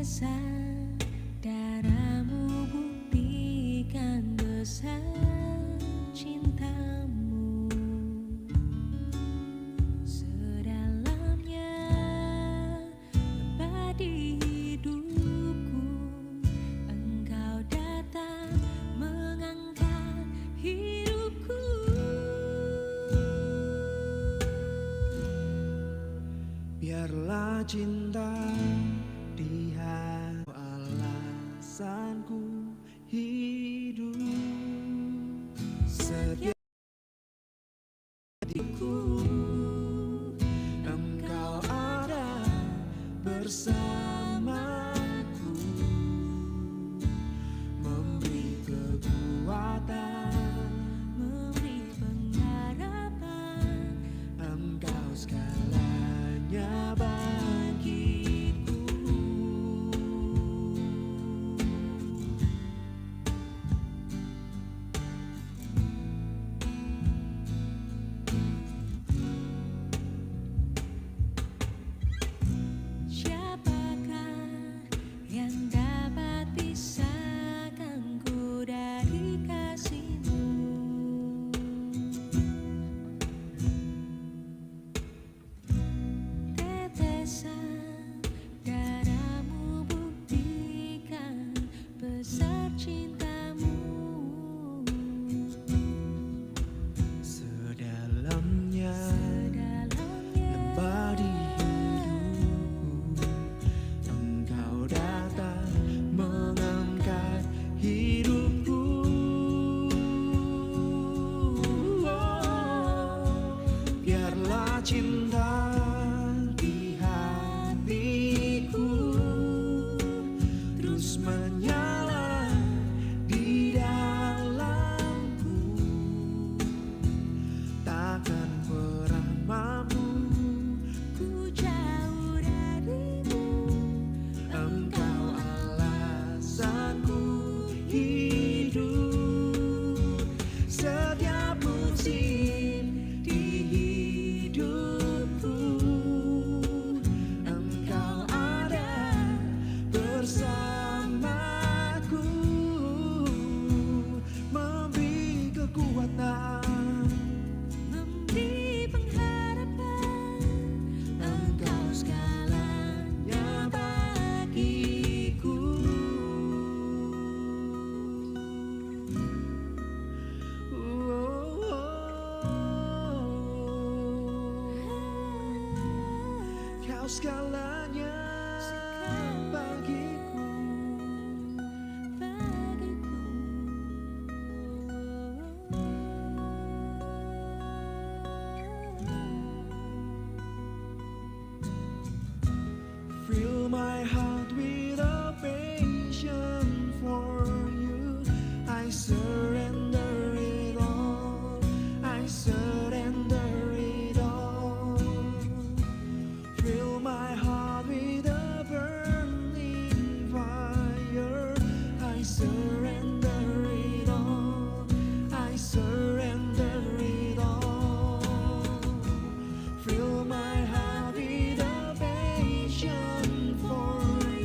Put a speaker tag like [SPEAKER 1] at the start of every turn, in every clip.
[SPEAKER 1] tetesan darahmu buktikan besar cintamu. Sedalamnya lembah di hidupku, engkau datang mengangkat hidupku.
[SPEAKER 2] Biarlah cinta di hati, alasanku hidup. Setiap hatiku engkau ada bersamaku, memberi kekuatan,
[SPEAKER 1] Memberi pengharapan,
[SPEAKER 2] engkau segalanya bagiku.
[SPEAKER 1] siapakah yang dapat pisahkanku dari kasihmu? Tetesan darahmu buktikan besar cintamu.
[SPEAKER 2] Sedalamnya lembah di hidupku, engkau datang mengangkat hidupku. Biarlah cinta di hatiku terus menyala di dalamku, takkan pernah mampu
[SPEAKER 1] Ku jauh darimu,
[SPEAKER 2] engkau alasanku hidup. Setiap musim di hidupku engkau ada bersamaku, memberi kekuatan,
[SPEAKER 1] memberi pengharapan, engkau segalanya bagiku.
[SPEAKER 2] Kau segalanya bagiku. Fill my heart with a passion for you. I surrender it all. I surrender it all. Fill my heart with a burning fire. I surrender it all. I surrender it all. Fill my heart with a passion for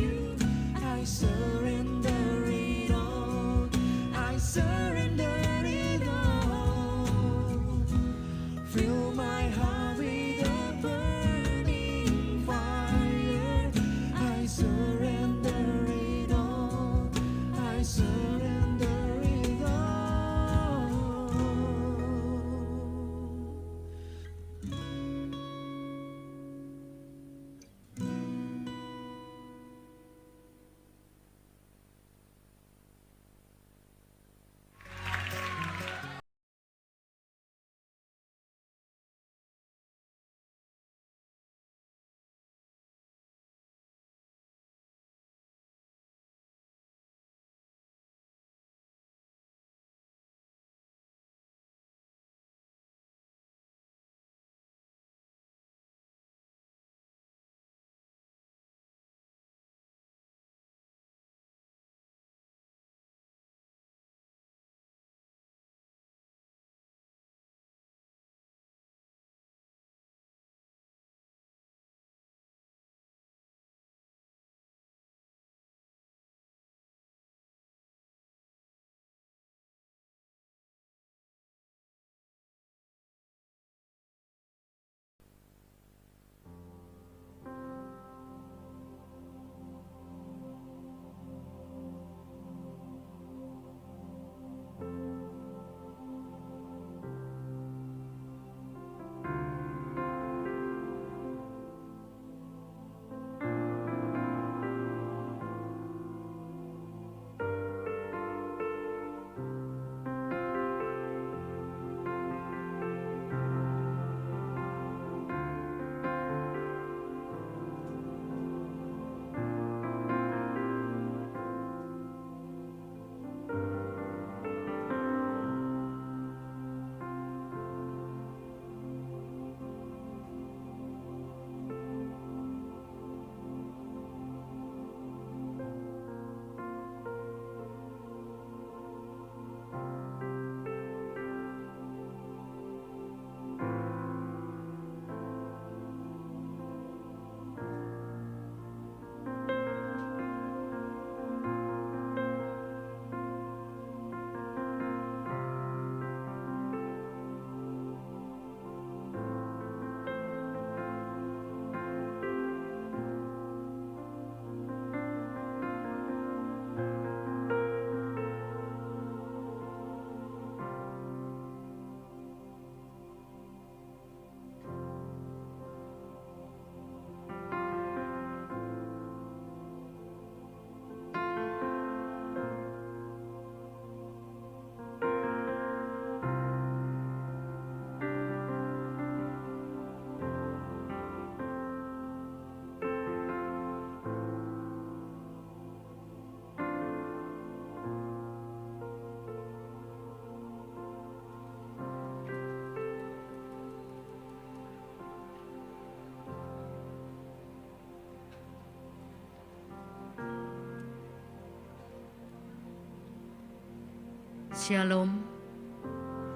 [SPEAKER 3] Shalom.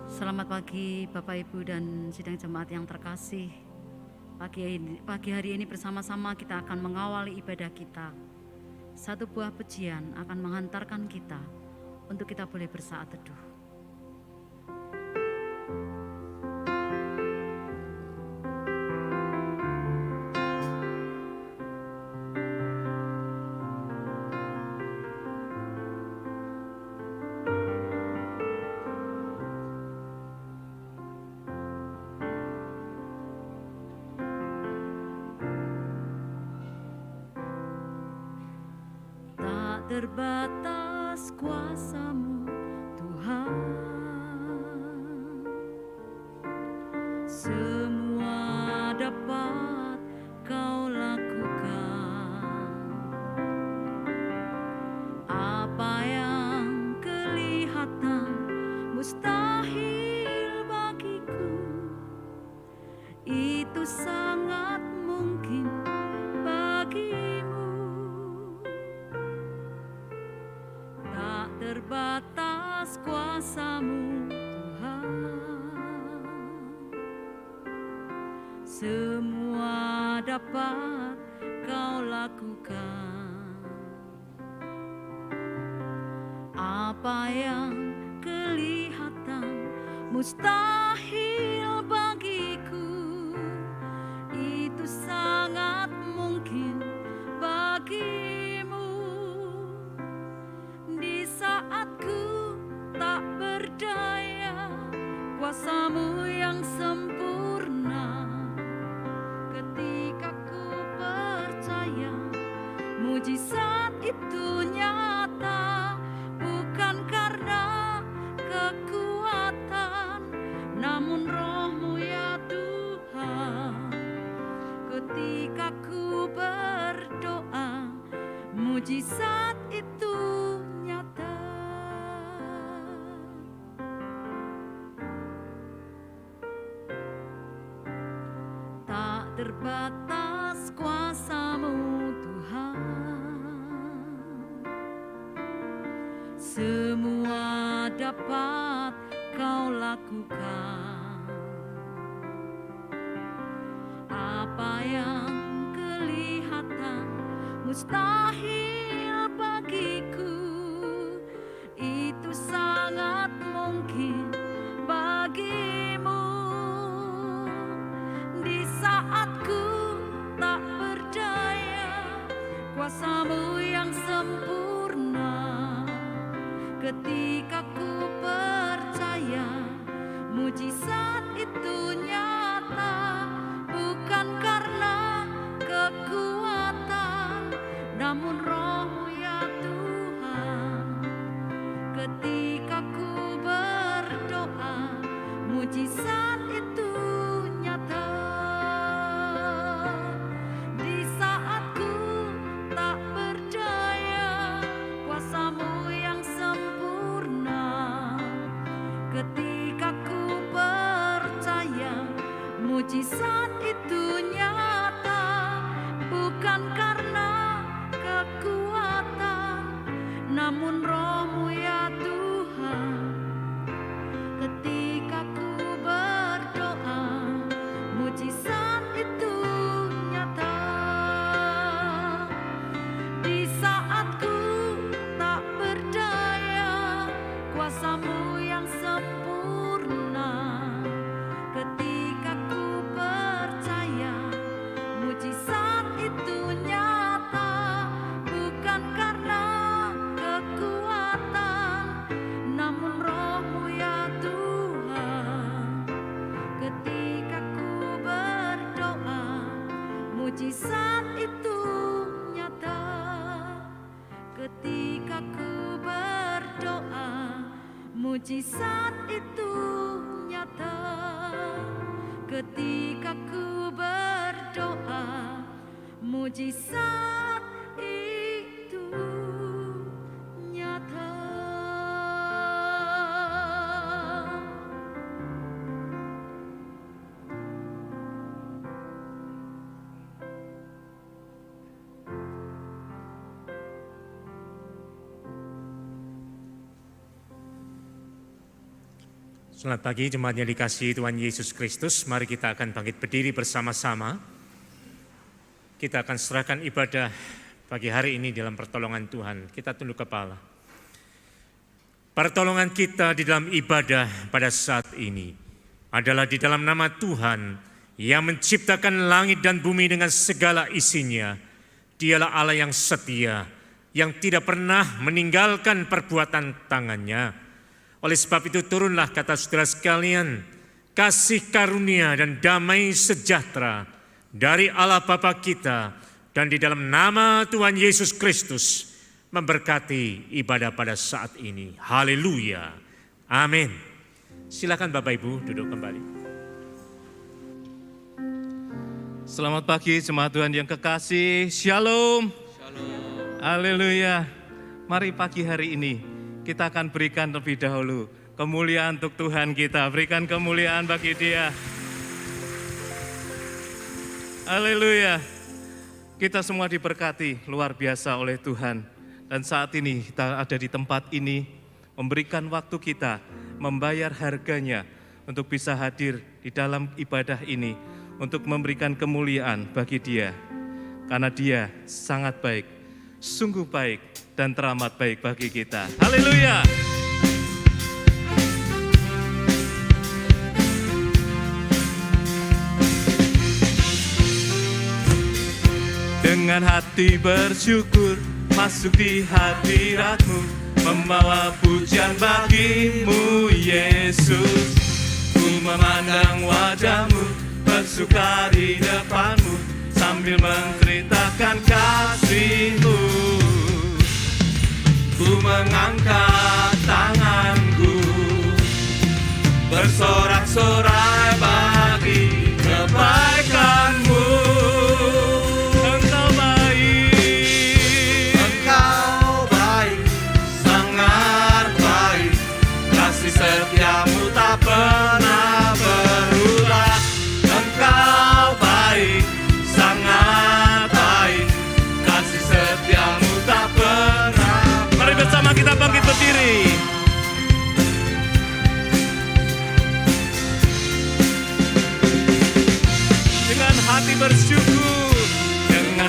[SPEAKER 3] Selamat pagi Bapak Ibu dan sidang jemaat yang terkasih. Pagi hari ini bersama-sama kita akan mengawali ibadah kita. Satu buah pujian akan menghantarkan kita untuk kita boleh bersaat teduh. Terbatas kuasa-Mu Tuhan, semua dapat Kau lakukan. Apa yang kelihatan mustahil bagiku, itu sangat mungkin bagimu. Terbatas kuasa-Mu Tuhan, semua dapat Kau lakukan. Apa yang kelihatan mustahil bagiku, itu sangat mungkin bagimu. Di saat ku tak berdaya, kuasa-Mu yang sempurna. Ketika ku percaya, mujizat itu nyata. Bukan karena kekuatan, namun Roh-Mu ya Tuhan. Ketika ku berdoa, mujizat itu nyata. Tak terbatas kuasa-Mu Tuhan, semua dapat Kau lakukan. Apa yang kelihatan mustahil bagiku, itu sangat mungkin bagimu. Di saat ku tak berdaya, kuasa-Mu yang sempurna. Ketika ku percaya, mujizat itu nyata. Bukan karena kekuatan, namun Roh-Mu ya Tuhan. Ketika ku berdoa, mujizat itu nyata. Di saat ku tak berdaya, kuasa-Mu yang sempurna. Ketika ku percaya, mujizat itu nyata. Bukan karena kekuatan, namun Roh-Mu ya Tuhan. Ketika ku berdoa, mujizat itu nyata. Di saat ku tak berdaya, kuasa-Mu yang sempurna. Ketika ku percaya, mujizat itu nyata. Bukan karena kekuatan, namun Roh-Mu ya Tuhan. Ketika ku berdoa, mujizat itu nyata. Ketika ku berdoa, mujizat itu nyata. Ketika ku berdoa, mujizat itu nyata.
[SPEAKER 4] Selamat pagi jemaat yang dikasihi Tuhan Yesus Kristus. Mari kita akan bangkit berdiri bersama-sama. Kita akan serahkan ibadah pagi hari ini dalam pertolongan Tuhan. Kita tunduk kepala. Pertolongan kita di dalam ibadah pada saat ini adalah di dalam nama Tuhan yang menciptakan langit dan bumi dengan segala isinya. Dialah Allah yang setia, yang tidak pernah meninggalkan perbuatan tangannya. Oleh sebab itu turunlah, kata saudara sekalian, kasih karunia dan damai sejahtera dari Allah Bapa kita dan di dalam nama Tuhan Yesus Kristus memberkati ibadah pada saat ini. Haleluya. Amin. Silakan Bapak Ibu duduk kembali.
[SPEAKER 5] Selamat pagi jemaat Tuhan yang kekasih. Shalom. Haleluya. Mari pagi hari ini kita akan berikan terlebih dahulu kemuliaan untuk Tuhan kita. Berikan kemuliaan bagi Dia. Haleluya. Kita semua diberkati luar biasa oleh Tuhan. Dan saat ini kita ada di tempat ini, memberikan waktu kita, membayar harganya untuk bisa hadir di dalam ibadah ini, untuk memberikan kemuliaan bagi Dia. Karena Dia sangat baik, sungguh baik, dan teramat baik bagi kita. Haleluya. Dengan hati bersyukur masuk di hadirat-Mu, membawa pujian bagi-Mu Yesus. Ku memandang wajah-Mu, bersuka di depan-Mu, sambil menceritakan kasih-Mu. Ku mengangkat tanganku, bersorak-sorai bagi kebaikan-Mu. Engkau baik,
[SPEAKER 2] Engkau baik,
[SPEAKER 5] sangat baik. Kasih setia-Mu tak pernah berubah. Engkau baik, sangat baik. Kasih setia-Mu tak pernah. Mari bersama kita bangkit berdiri. Dengan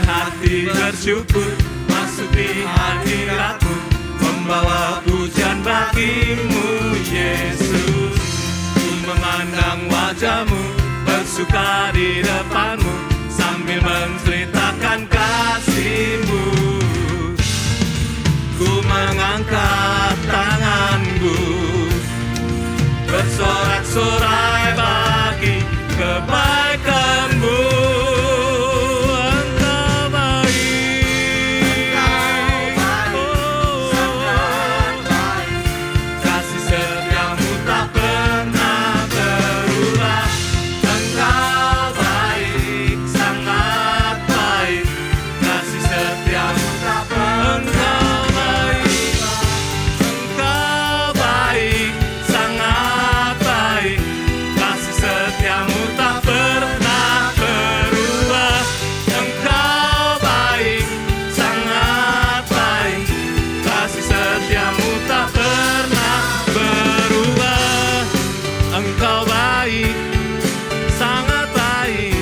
[SPEAKER 5] hati bersyukur, masuk di hadirat-Mu, membawa pujian bagi-Mu Yesus. Ku memandang wajah-Mu, bersuka di depan-Mu, sambil menceritakan kasih-Mu. Ku mengangkat tanganku, bersorak-sorai bagi kebaikan-Mu. Engkau baik,
[SPEAKER 2] sangat baik,
[SPEAKER 5] kasih setia-Mu tak pernah berubah. Engkau baik, sangat baik, kasih setia-Mu tak pernah. Engkau baik, sangat baik, kasih setia-Mu tak pernah berubah. Engkau baik, sangat baik, kasih setia-Mu tak pernah berubah. Engkau baik, sangat baik,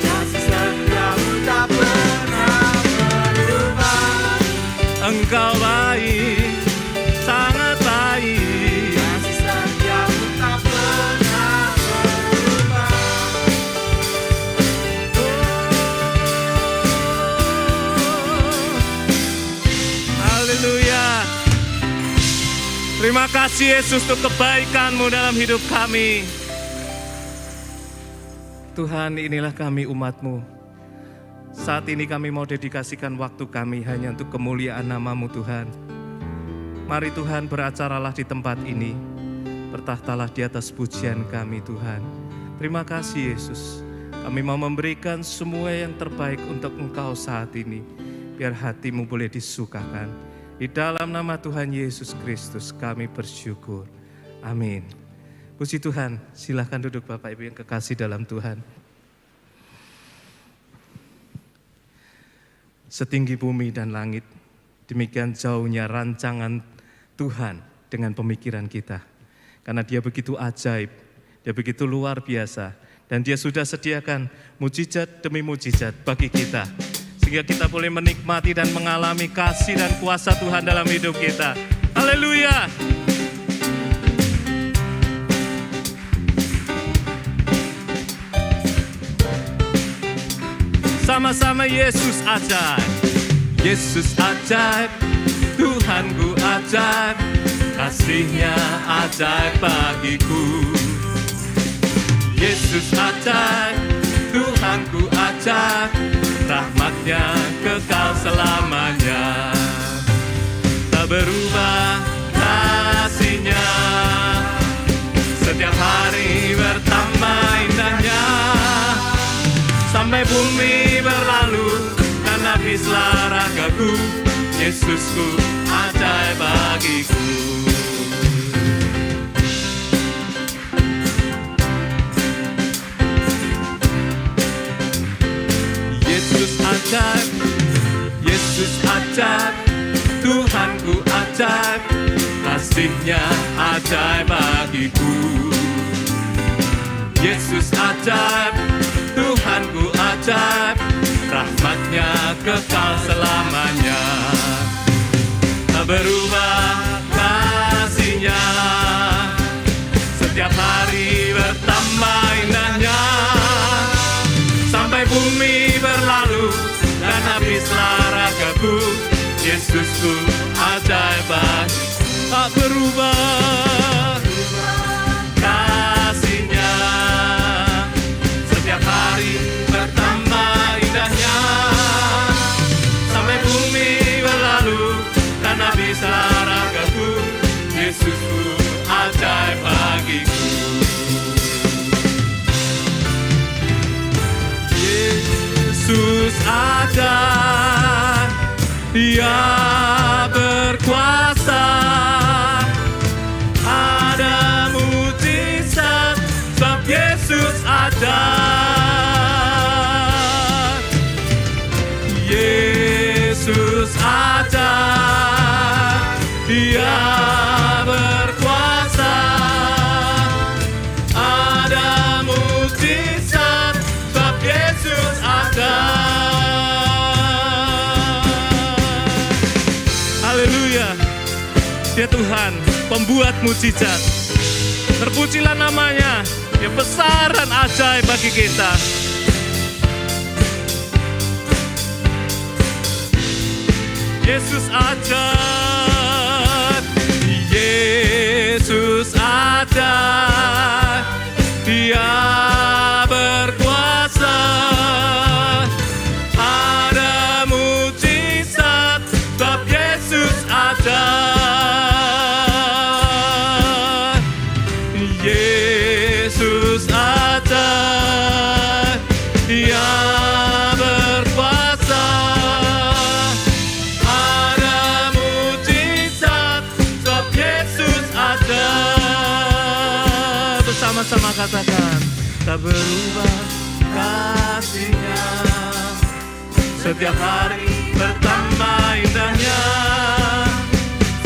[SPEAKER 5] kasih setia-Mu tak pernah berubah. Engkau baik, sangat baik, kasih setia-Mu tak pernah berubah. Haleluya. Terima kasih Yesus untuk kebaikan-Mu dalam hidup kami. Tuhan, inilah kami umat-Mu. Saat ini kami mau dedikasikan waktu kami hanya untuk kemuliaan nama-Mu Tuhan. Mari Tuhan beracaralah di tempat ini. Bertahtalah di atas pujian kami Tuhan. Terima kasih Yesus. Kami mau memberikan semua yang terbaik untuk Engkau saat ini. Biar hati-Mu boleh disukakan. Di dalam nama Tuhan Yesus Kristus kami bersyukur. Amin. Puji Tuhan. Silahkan duduk Bapak Ibu yang kekasih dalam Tuhan. Setinggi bumi dan langit, demikian jauhnya rancangan Tuhan dengan pemikiran kita. Karena dia begitu ajaib, dia begitu luar biasa. Dan dia sudah sediakan mujizat demi mujizat bagi kita. Sehingga kita boleh menikmati dan mengalami kasih dan kuasa Tuhan dalam hidup kita. Haleluya! Sama-sama Yesus ajaib. Yesus ajaib, Tuhanku ajaib, kasih-Nya ajaib bagiku. Yesus ajaib, Tuhanku ajaib, rahmat-Nya kekal selamanya. Tak berubah kasih-Nya, setiap hari bertambah indahnya. Sampai bumi berlalu dan habislah ragaku, Yesusku ajaib bagiku. Yesus ajaib, Yesus ajaib, Tuhanku ajaib, kasih-Nya ajaib bagiku. Yesus ajaib, Tuhanku ajaib, rahmat-Nya kekal selamanya. Tak berubah kasih-Nya, setiap hari bertambah indahnya. Sampai bumi berlalu dan habislah ragaku, Yesusku ajaib bagiku. Tak berubah kasih-Nya, setiap hari bertambah indahnya. Sampai bumi berlalu dan habislah ragaku, Yesusku ajaib bagiku. Yesus ajaib, Dia berkuasa. Ada mujizat sebab Yesus ajaib. Yesus ajaib, Dia berkuasa. Ada mujizat sebab Yesus ajaib. Haleluya. Dia Tuhan, pembuat mujizat. Terpujilah namanya, yang besar dan ajaib bagi kita. Yesus ajaib, Yesus ajaib, Dia berkuasa. Ada mujizat sebab Yesus ajaib. Yesus ajaib, Dia berkuasa. Ada mujizat sebab Yesus ajaib. Bersama-sama katakan, tak berubah kasih-Nya, setiap hari bertambah indahnya.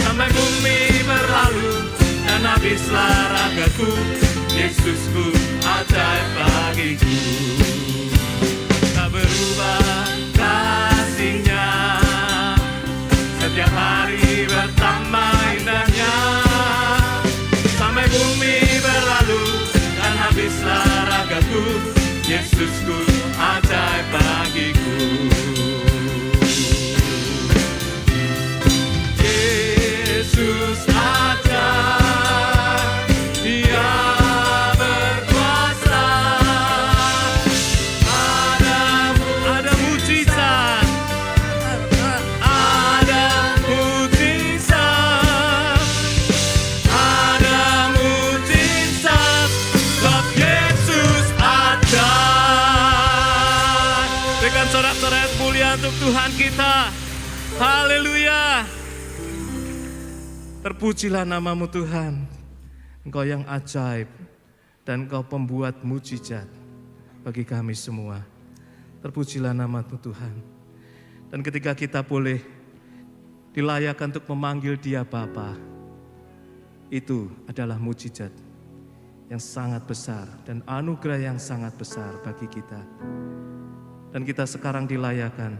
[SPEAKER 5] Sampai bumi berlalu dan habislah ragaku, Yesusku ajaib bagiku. Tak berubah kasih-Nya, setiap hari bertambah indahnya. Sampai bumi berlalu dan habislah ragaku, Yesusku ajaib bagiku. Yesus ajaib, Dia berkuasa. Ada mujizat, ada mujizat, ada mujizat sebab Yesus ajaib. Berikan sorak-sorai mulia untuk Tuhan kita. Haleluya. Terpujilah namamu Tuhan, Engkau yang ajaib dan Engkau pembuat mujizat bagi kami semua. Terpujilah namamu Tuhan. Dan ketika kita boleh dilayakkan untuk memanggil Dia Bapa, Itu adalah mujizat yang sangat besar dan anugerah yang sangat besar bagi kita. Dan kita sekarang dilayakan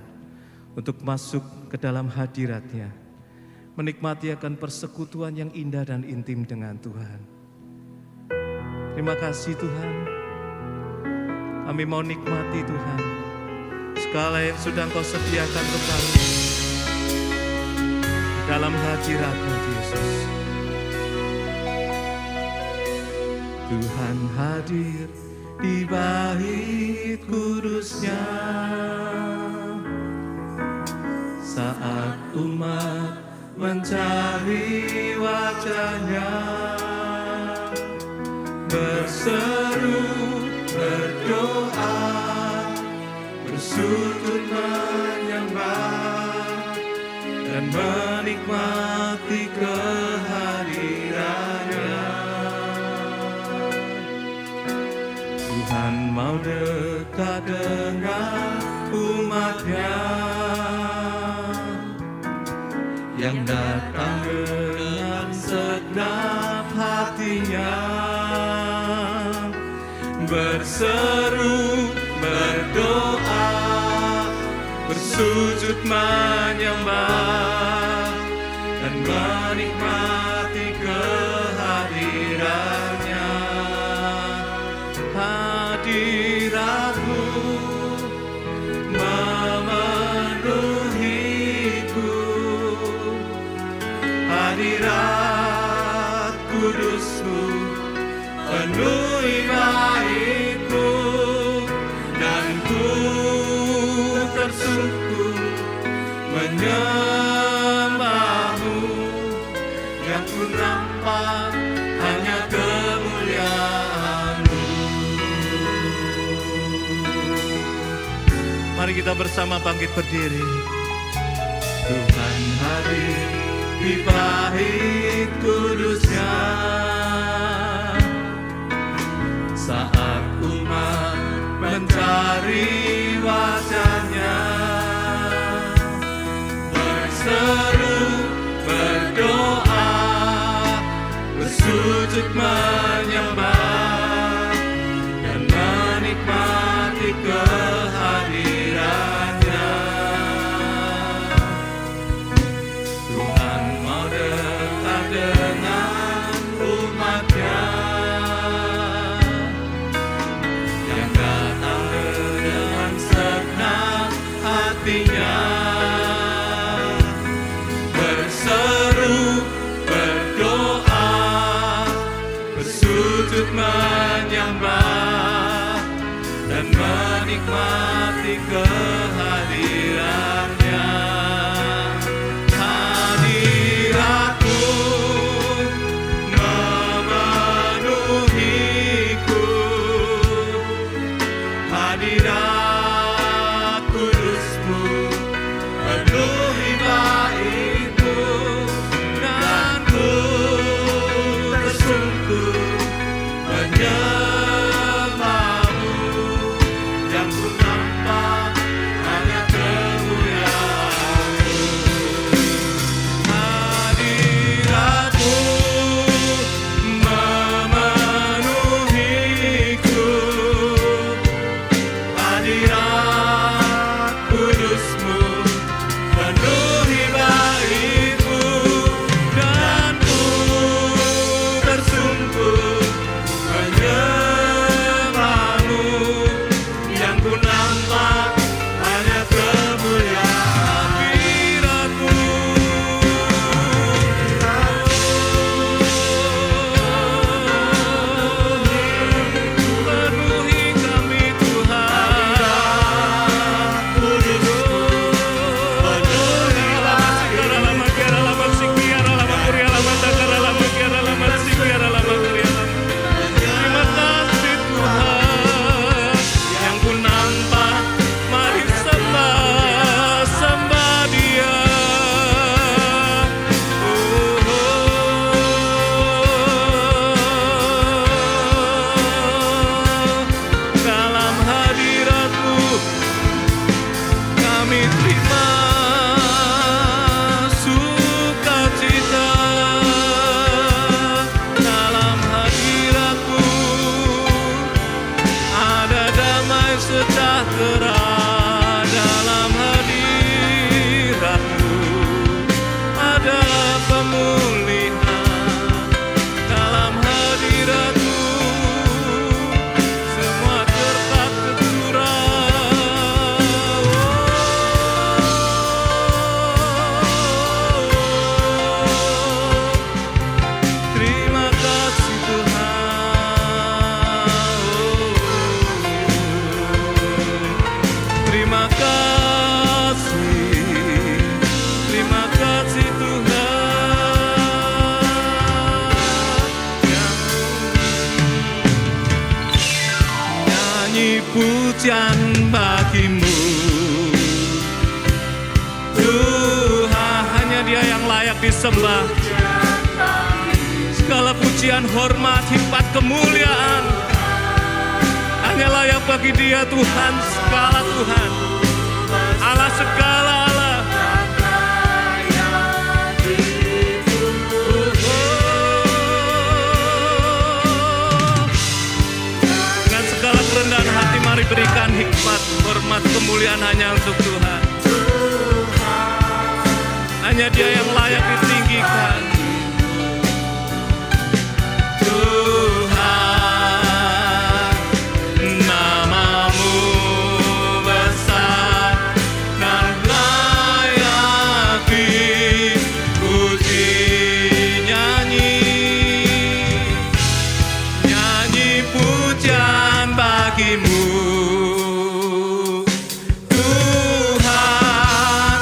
[SPEAKER 5] untuk masuk ke dalam hadirat-Nya, menikmati akan persekutuan yang indah dan intim dengan Tuhan. Terima kasih Tuhan, kami mau nikmati Tuhan, segala yang sudah Engkau sediakan untuk kami dalam hadirat-Mu Yesus. Tuhan hadir di bait kudus-Nya saat umat mencari wajah-Nya, berseru, berdoa, bersujud menyembah dan menikmati kehadiran-Nya. Tuhan mau dekat dengan umat-Nya yang datang dengan segenap hatinya, berseru, berdoa, bersujud menyembah dan menikmati kehadiran-Nya. Hadirat-Mu memenuhiku, hadirat kudus-Mu penuhi bait-Mu, dan ku tersungkur menyembah-Mu, yang ku nampak hanya kemuliaan-Mu. Mari kita bersama bangkit berdiri. Tuhan hadir di bait kudus-Nya saat umat mencari wajah-Nya, berseru, berdoa, bersujud menyembah dan menikmati kehadiran-Nya. Tuhan mau dekat dengan umat pujian bagimu. Tuhan, hanya Dia yang layak disembah. Segala pujian, hormat, hikmat, kemuliaan hanya layak bagi Dia, Tuhan segala Tuhan, Allah segala Allah. Dengan segala kerendahan hati, mari berikan hikmat, hormat, kemuliaan hanya untuk Tuhan. Hanya Dia yang layak ditinggikan. Tuhan, namamu besar dan layak dipuji. Nyanyi pujian bagimu. Tuhan,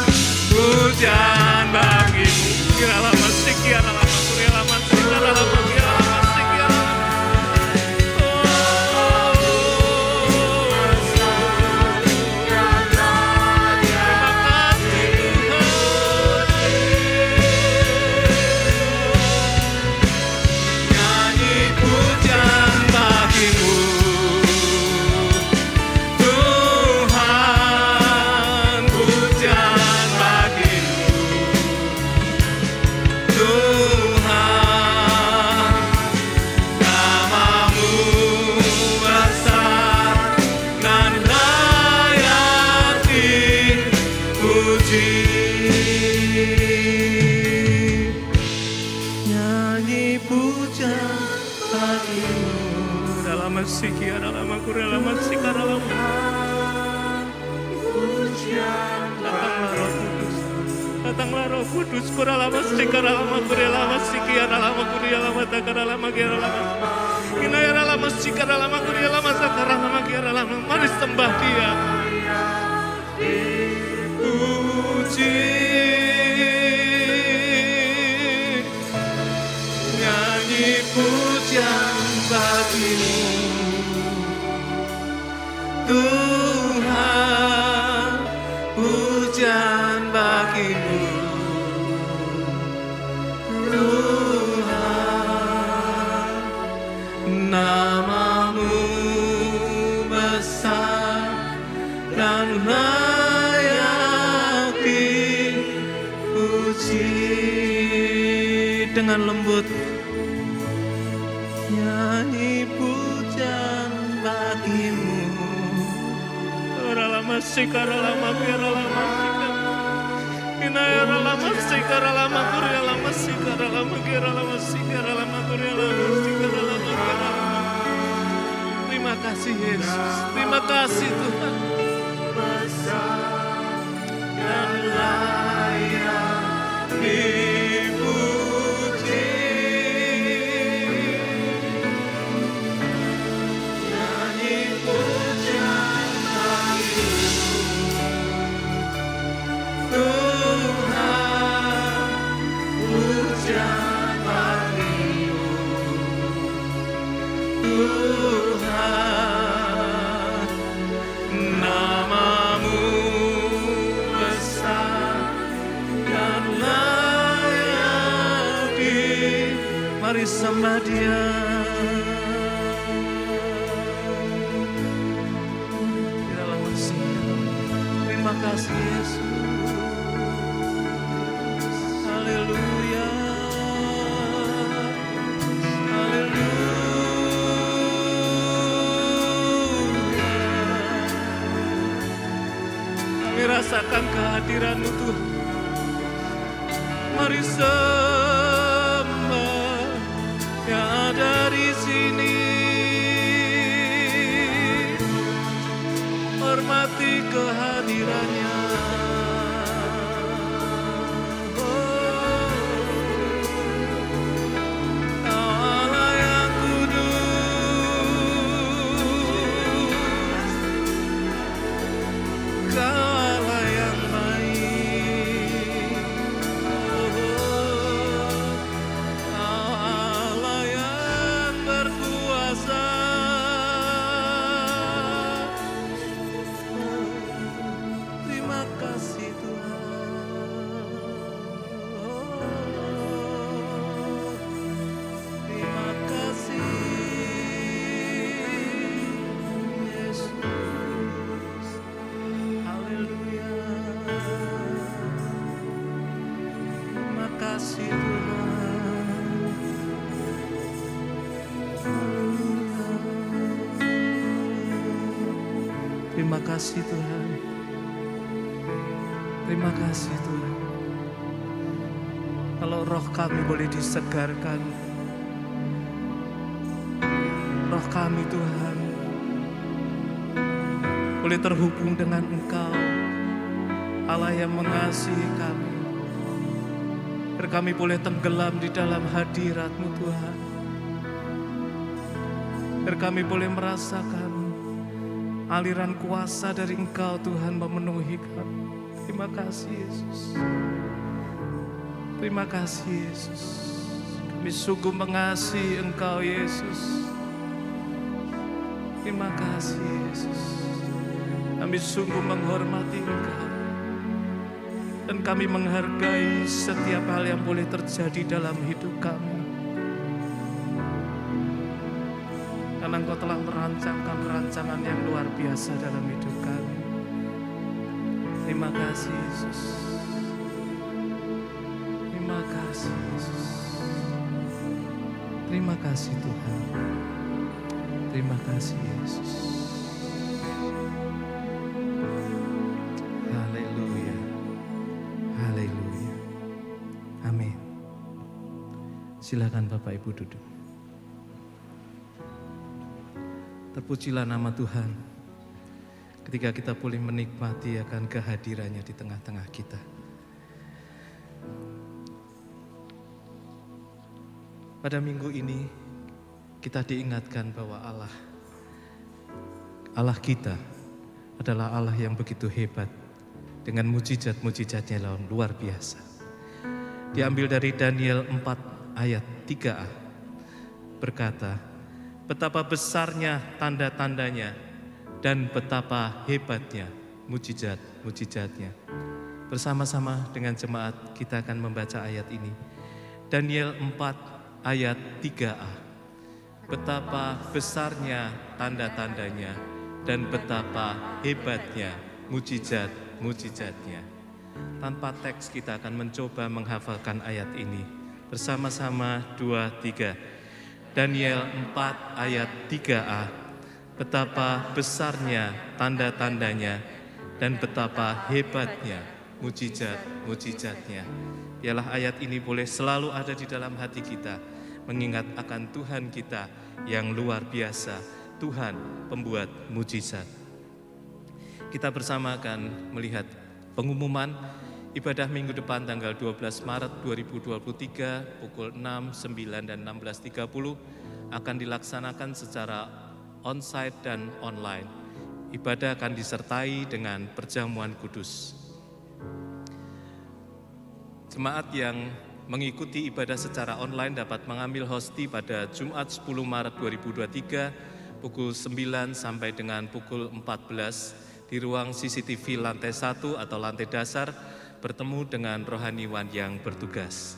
[SPEAKER 5] pujian bagimu. Kiralah masih, kiralah masih, kiralah masih, kiralah masih. Nyanyi pujian bagimu. Dalam sikia, dalam aku rela masika, dalam pujian. Datanglah Roh Kudus, kurala masika, dalam aku rela masikia, dalam aku rela mataka, dalam aku rela kinaya dalam masika, dalam aku rela masaka, dalam aku rela. Mari sembah Dia. Puji, nyanyi pujian bagimu. Tuhan, pujian bagimu. Tuhan, namamu besar dan layak dipuji. Dengan lembut nyanyi pujian bagimu. Rala masika, rala makia, rala masika, inaya rala masika, rala makia, rala masika, rala makia, rala masika, rala makia, rala masika, rala makia, rala makia. Terima kasih Yesus, terima kasih Tuhan. Besar dan layak dipuji. Nyanyi pujian bagimu. Tuhan, pujian bagimu. Tuhan, namamu besar dan layak di. Mari sembah Dia. Terima kasih Yesus. Haleluya. Haleluya. Kami rasakan kehadiran-Mu Tuhan. Mari sembah yang ada di sini. Hormati kehadirannya. Allah yang kudus, Kau Allah yang baik. kasih Tuhan. Terima kasih Tuhan. Terima kasih Tuhan. Kalau roh kami boleh disegarkan, roh kami Tuhan boleh terhubung dengan Engkau, Allah yang mengasihi kami. Biar kami boleh tenggelam di dalam hadirat-Mu Tuhan. Biar kami boleh merasakan aliran kuasa dari Engkau Tuhan memenuhi kami. Terima kasih Yesus. Terima kasih Yesus. Kami sungguh mengasihi Engkau Yesus. Terima kasih Yesus. Kami sungguh menghormati Engkau. Dan kami menghargai setiap hal yang boleh terjadi dalam hidup kami. Karena Engkau telah merancangkan rancangan yang luar biasa dalam hidup kami. Terima kasih Yesus. Terima kasih Yesus. Terima kasih Tuhan. Terima kasih Yesus. Haleluya. Haleluya. Amin. Silakan Bapak Ibu duduk. Terpujilah nama Tuhan ketika kita boleh menikmati akan kehadirannya di tengah-tengah kita. Pada minggu ini kita diingatkan bahwa Allah kita adalah Allah yang begitu hebat dengan mujizat-mujizatnya yang luar biasa. Diambil dari Daniel 4 ayat 3a berkata, betapa besarnya tanda-tandanya dan betapa hebatnya mujizat-mujizatnya. Bersama-sama dengan jemaat kita akan membaca ayat ini. Daniel 4 ayat 3a. Betapa besarnya tanda-tandanya dan betapa hebatnya mujizat-mujizatnya. Tanpa teks kita akan mencoba menghafalkan ayat ini. Bersama-sama 2, 3. Daniel 4 ayat 3a. Betapa besarnya tanda-tandanya dan betapa hebatnya mujizat-mujizatnya. Biarlah ayat ini boleh selalu ada di dalam hati kita, mengingat akan Tuhan kita yang luar biasa, Tuhan pembuat mujizat. Kita bersama akan melihat pengumuman ibadah minggu depan tanggal 12 Maret 2023 pukul 6, 9, dan 16.30 akan dilaksanakan secara onsite dan online. Ibadah akan disertai dengan perjamuan kudus. Jemaat yang mengikuti ibadah secara online dapat mengambil hosti pada Jumat 10 Maret 2023 pukul 9 sampai dengan pukul 14 di ruang CCTV lantai 1 atau lantai dasar bertemu dengan rohaniwan yang bertugas.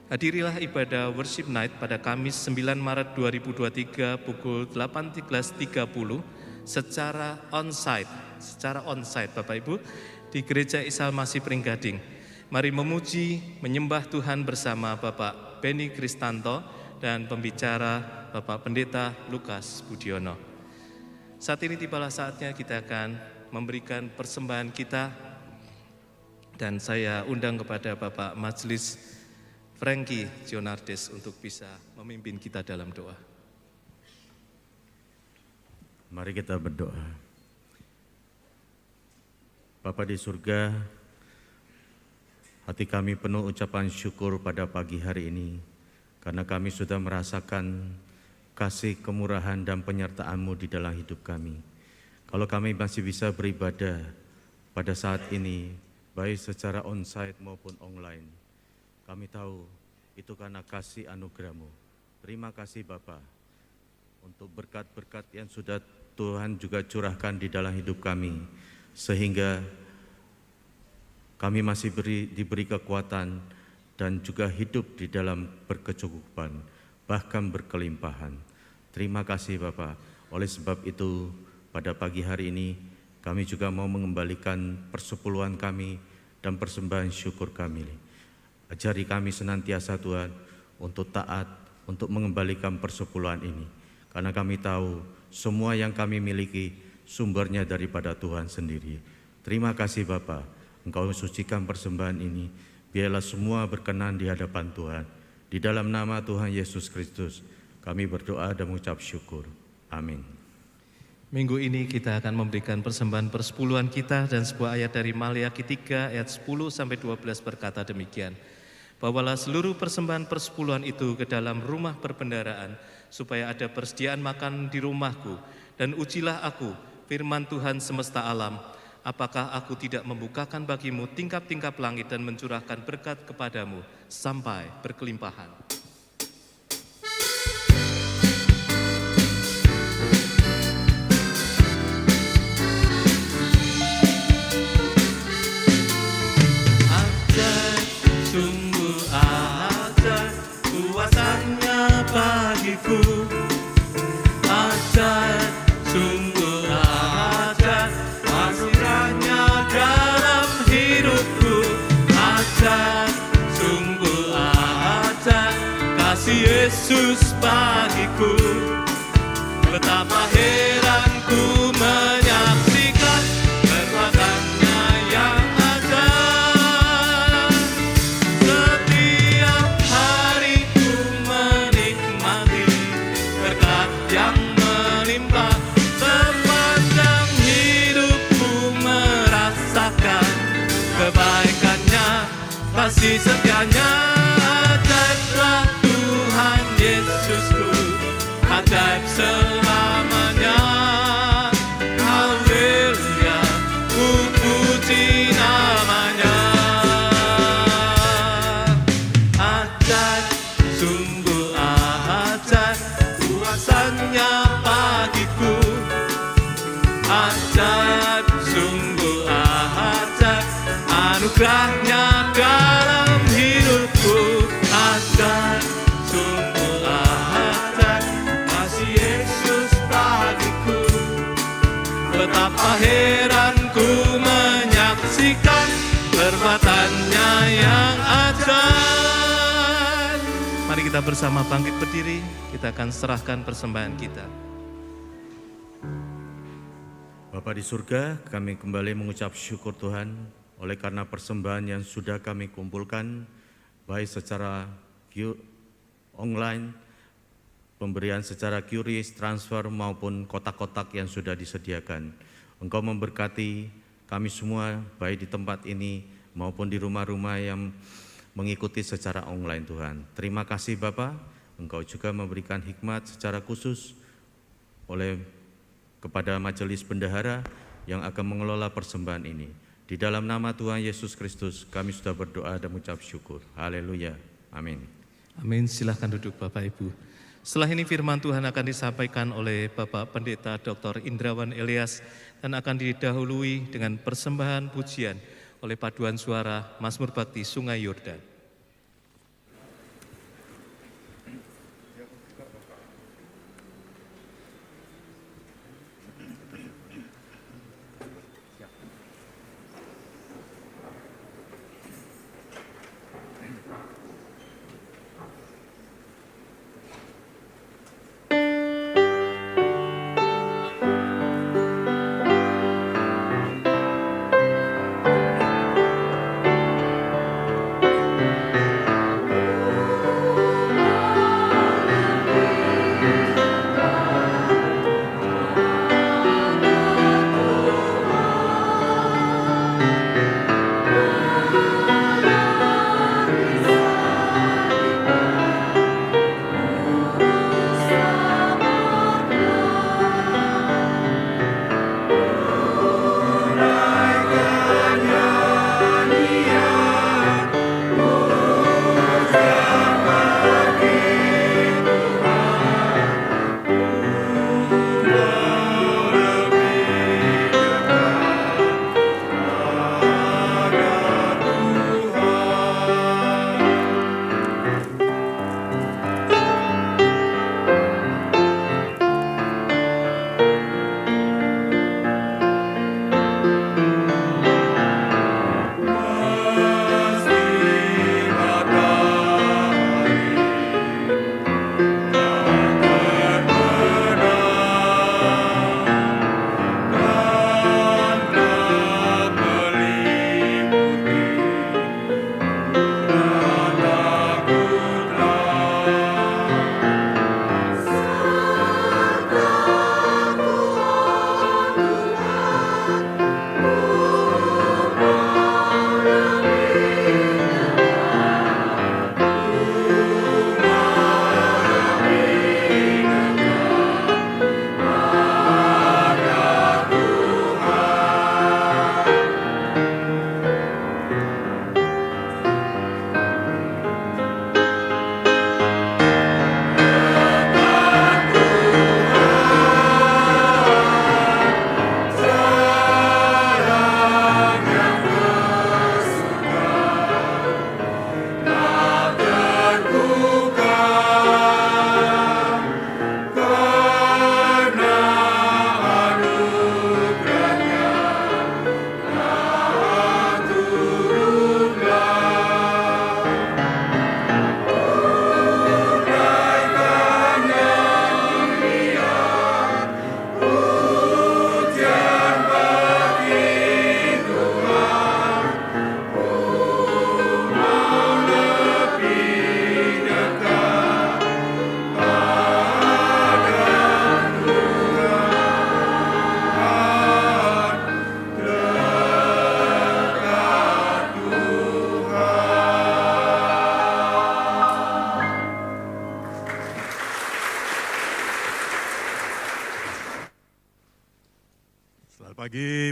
[SPEAKER 5] Hadirilah ibadah Worship Night pada Kamis 9 Maret 2023 pukul 18.30 secara onsite Bapak Ibu di Gereja Isa Masih Pringgading. Mari memuji, menyembah Tuhan bersama Bapak Beni Kristanto dan pembicara Bapak Pendeta Lukas Budiono. Saat ini tibalah saatnya kita akan memberikan persembahan kita. Dan saya undang kepada Bapak Majelis Frankie Jonardes untuk bisa memimpin kita dalam doa.
[SPEAKER 4] Mari kita berdoa. Bapa di surga, hati kami penuh ucapan syukur pada pagi hari ini, karena kami sudah merasakan kasih, kemurahan, dan penyertaan-Mu di dalam hidup kami. Kalau kami masih bisa beribadah pada saat ini, baik secara onsite maupun online, kami tahu itu karena kasih anugerah-Mu. Terima kasih Bapa untuk berkat-berkat yang sudah Tuhan juga curahkan di dalam hidup kami, sehingga kami masih diberi kekuatan dan juga hidup di dalam berkecukupan, bahkan berkelimpahan. Terima kasih Bapa. Oleh sebab itu, pada pagi hari ini kami juga mau mengembalikan persepuluhan kami dan persembahan syukur kami
[SPEAKER 6] Ajari kami senantiasa Tuhan untuk taat, untuk mengembalikan persepuluhan ini. Karena kami tahu semua yang kami miliki sumbernya daripada Tuhan sendiri. Terima kasih Bapa, Engkau sucikan persembahan ini. Biarlah semua berkenan di hadapan Tuhan. Di dalam nama Tuhan Yesus Kristus, kami berdoa dan mengucap syukur. Amin.
[SPEAKER 5] Minggu ini kita akan memberikan persembahan persepuluhan kita, dan sebuah ayat dari Maliaki 3 ayat 10-12 berkata demikian. Bawalah seluruh persembahan persepuluhan itu ke dalam rumah perbendaharaan, supaya ada persediaan makan di rumahku, dan ujilah aku, firman Tuhan semesta alam, apakah aku tidak membukakan bagimu tingkap-tingkap langit dan mencurahkan berkat kepadamu sampai berkelimpahan.
[SPEAKER 2] Sungguh ajaib kuasanya bagiku, ajaib, sungguh ajaib anugerahnya dalam hidupku, ajaib, sungguh ajaib kasih Yesus bagiku. Betapa heran ku menyaksikan perbuatannya yang ajaib. Setiap hari ku menikmati berkat yang melimpah. Sepanjang hidupku merasakan kebaikannya, kasih setianya. Ajaiblah Tuhan Yesusku, ajaib selamanya. Haleluya, ku puji namanya. Ajaib, sungguh ajaib kuasanya bagiku, ajaib, sungguh ajaib anugerahnya dalam hidupku, ajaib, sungguh ajaib kasih Yesus bagiku. Betapa heran ku menyaksikan perbuatannya yang ajaib.
[SPEAKER 5] Mari kita bersama bangkit berdiri, kita akan serahkan persembahan kita.
[SPEAKER 6] Bapa di surga, kami kembali mengucap syukur Tuhan oleh karena persembahan yang sudah kami kumpulkan, baik secara online, pemberian secara QRIS, transfer maupun kotak-kotak yang sudah disediakan. Engkau memberkati kami semua baik di tempat ini maupun di rumah-rumah yang mengikuti secara online Tuhan. Terima kasih Bapa, Engkau juga memberikan hikmat secara khusus kepada majelis bendahara yang akan mengelola persembahan ini. Di dalam nama Tuhan Yesus Kristus kami sudah berdoa dan mengucap syukur. Haleluya. Amin.
[SPEAKER 5] Amin. Silahkan duduk Bapak Ibu. Setelah ini firman Tuhan akan disampaikan oleh Bapak Pendeta Dr. Indrawan Elias dan akan didahului dengan persembahan pujian oleh paduan suara Mazmur Bakti Sungai Yordan.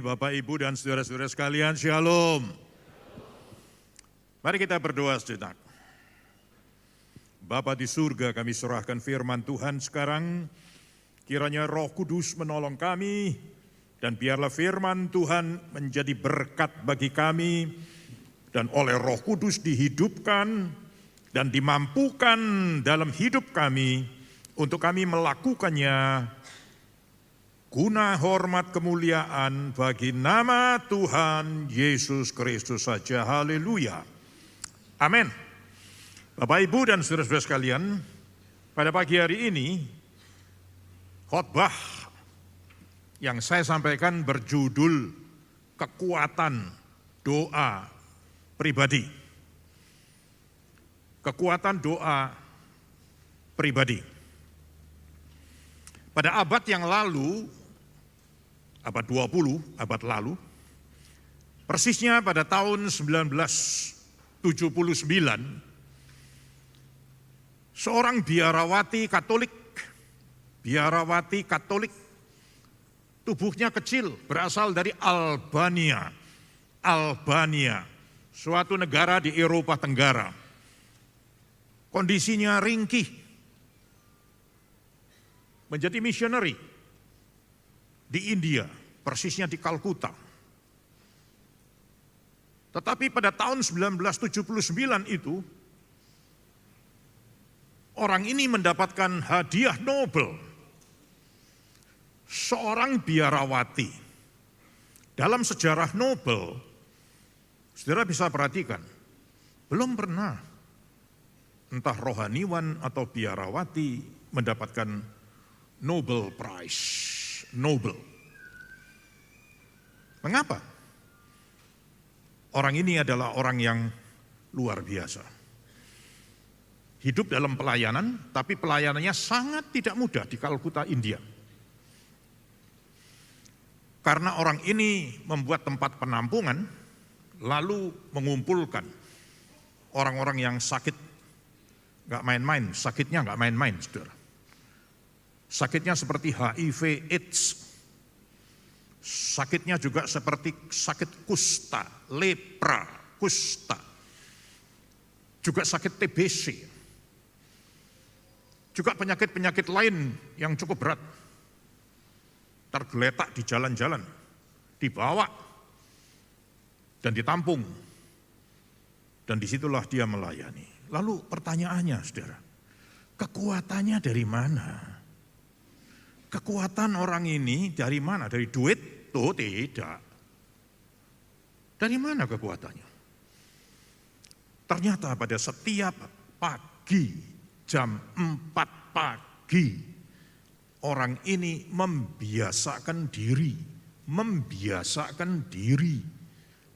[SPEAKER 7] Bapak, Ibu, dan saudara-saudara sekalian, Shalom. Mari kita berdoa sejenak. Bapa di surga, kami serahkan firman Tuhan sekarang. Kiranya Roh Kudus menolong kami, dan biarlah firman Tuhan menjadi berkat bagi kami, dan oleh Roh Kudus dihidupkan dan dimampukan dalam hidup kami untuk kami melakukannya guna hormat kemuliaan bagi nama Tuhan Yesus Kristus saja. Haleluya. Amin. Bapak, Ibu, dan saudara-saudara sekalian, pada pagi hari ini khotbah yang saya sampaikan berjudul kekuatan doa pribadi. Kekuatan doa pribadi. Pada abad yang lalu, abad 20, abad lalu, persisnya pada tahun 1979, seorang biarawati Katolik, tubuhnya kecil, berasal dari Albania, suatu negara di Eropa Tenggara. Kondisinya ringkih, menjadi misioneri di India, persisnya di Kalkuta. Tetapi pada tahun 1979 itu, orang ini mendapatkan hadiah Nobel, seorang biarawati. Dalam sejarah Nobel, saudara bisa perhatikan, belum pernah entah rohaniwan atau biarawati mendapatkan Nobel Prize, Nobel. Mengapa? Orang ini adalah orang yang luar biasa. Hidup dalam pelayanan, tapi pelayanannya sangat tidak mudah di Kalkuta, India. Karena orang ini membuat tempat penampungan, lalu mengumpulkan orang-orang yang sakit, gak main-main, sakitnya gak main-main, saudara. Sakitnya seperti HIV, AIDS. Sakitnya juga seperti sakit kusta, lepra, kusta. Juga sakit TBC. Juga penyakit-penyakit lain yang cukup berat. Tergeletak di jalan-jalan, dibawa, dan ditampung. Dan disitulah dia melayani. Lalu pertanyaannya, saudara, kekuatannya dari mana? Kekuatan orang ini dari mana? Dari duit? Tuh tidak. Dari mana kekuatannya? Ternyata pada setiap pagi, jam 4 pagi, orang ini membiasakan diri,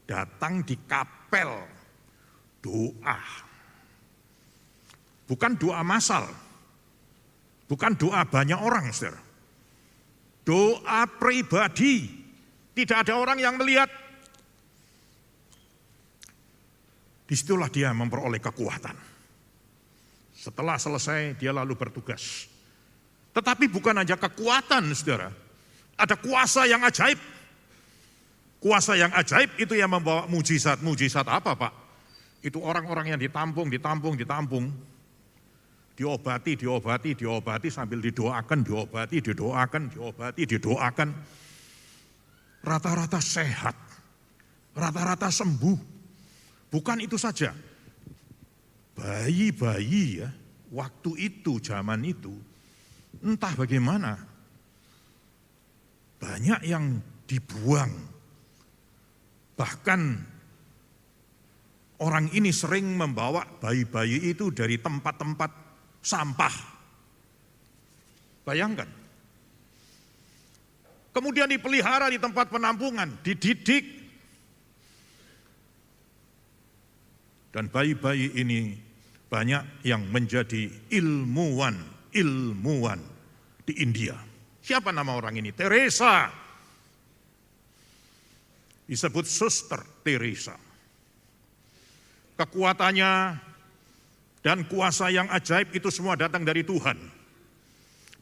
[SPEAKER 7] datang di kapel, doa. Bukan doa massal, bukan doa banyak orang, saudara. Doa pribadi, tidak ada orang yang melihat. Disitulah dia memperoleh kekuatan. Setelah selesai, dia lalu bertugas. Tetapi bukan hanya kekuatan, saudara. Ada kuasa yang ajaib. Kuasa yang ajaib itu yang membawa mujizat. Mujizat apa, Pak? Itu orang-orang yang ditampung. Diobati sambil didoakan. Rata-rata sehat, rata-rata sembuh. Bukan itu saja, bayi-bayi ya, waktu itu, zaman itu, entah bagaimana, banyak yang dibuang. Bahkan orang ini sering membawa bayi-bayi itu dari tempat-tempat sampah. Bayangkan. Kemudian dipelihara di tempat penampungan, dididik. Dan bayi-bayi ini banyak yang menjadi ilmuwan di India. Siapa nama orang ini? Teresa. Disebut Suster Teresa. Kekuatannya dan kuasa yang ajaib itu semua datang dari Tuhan.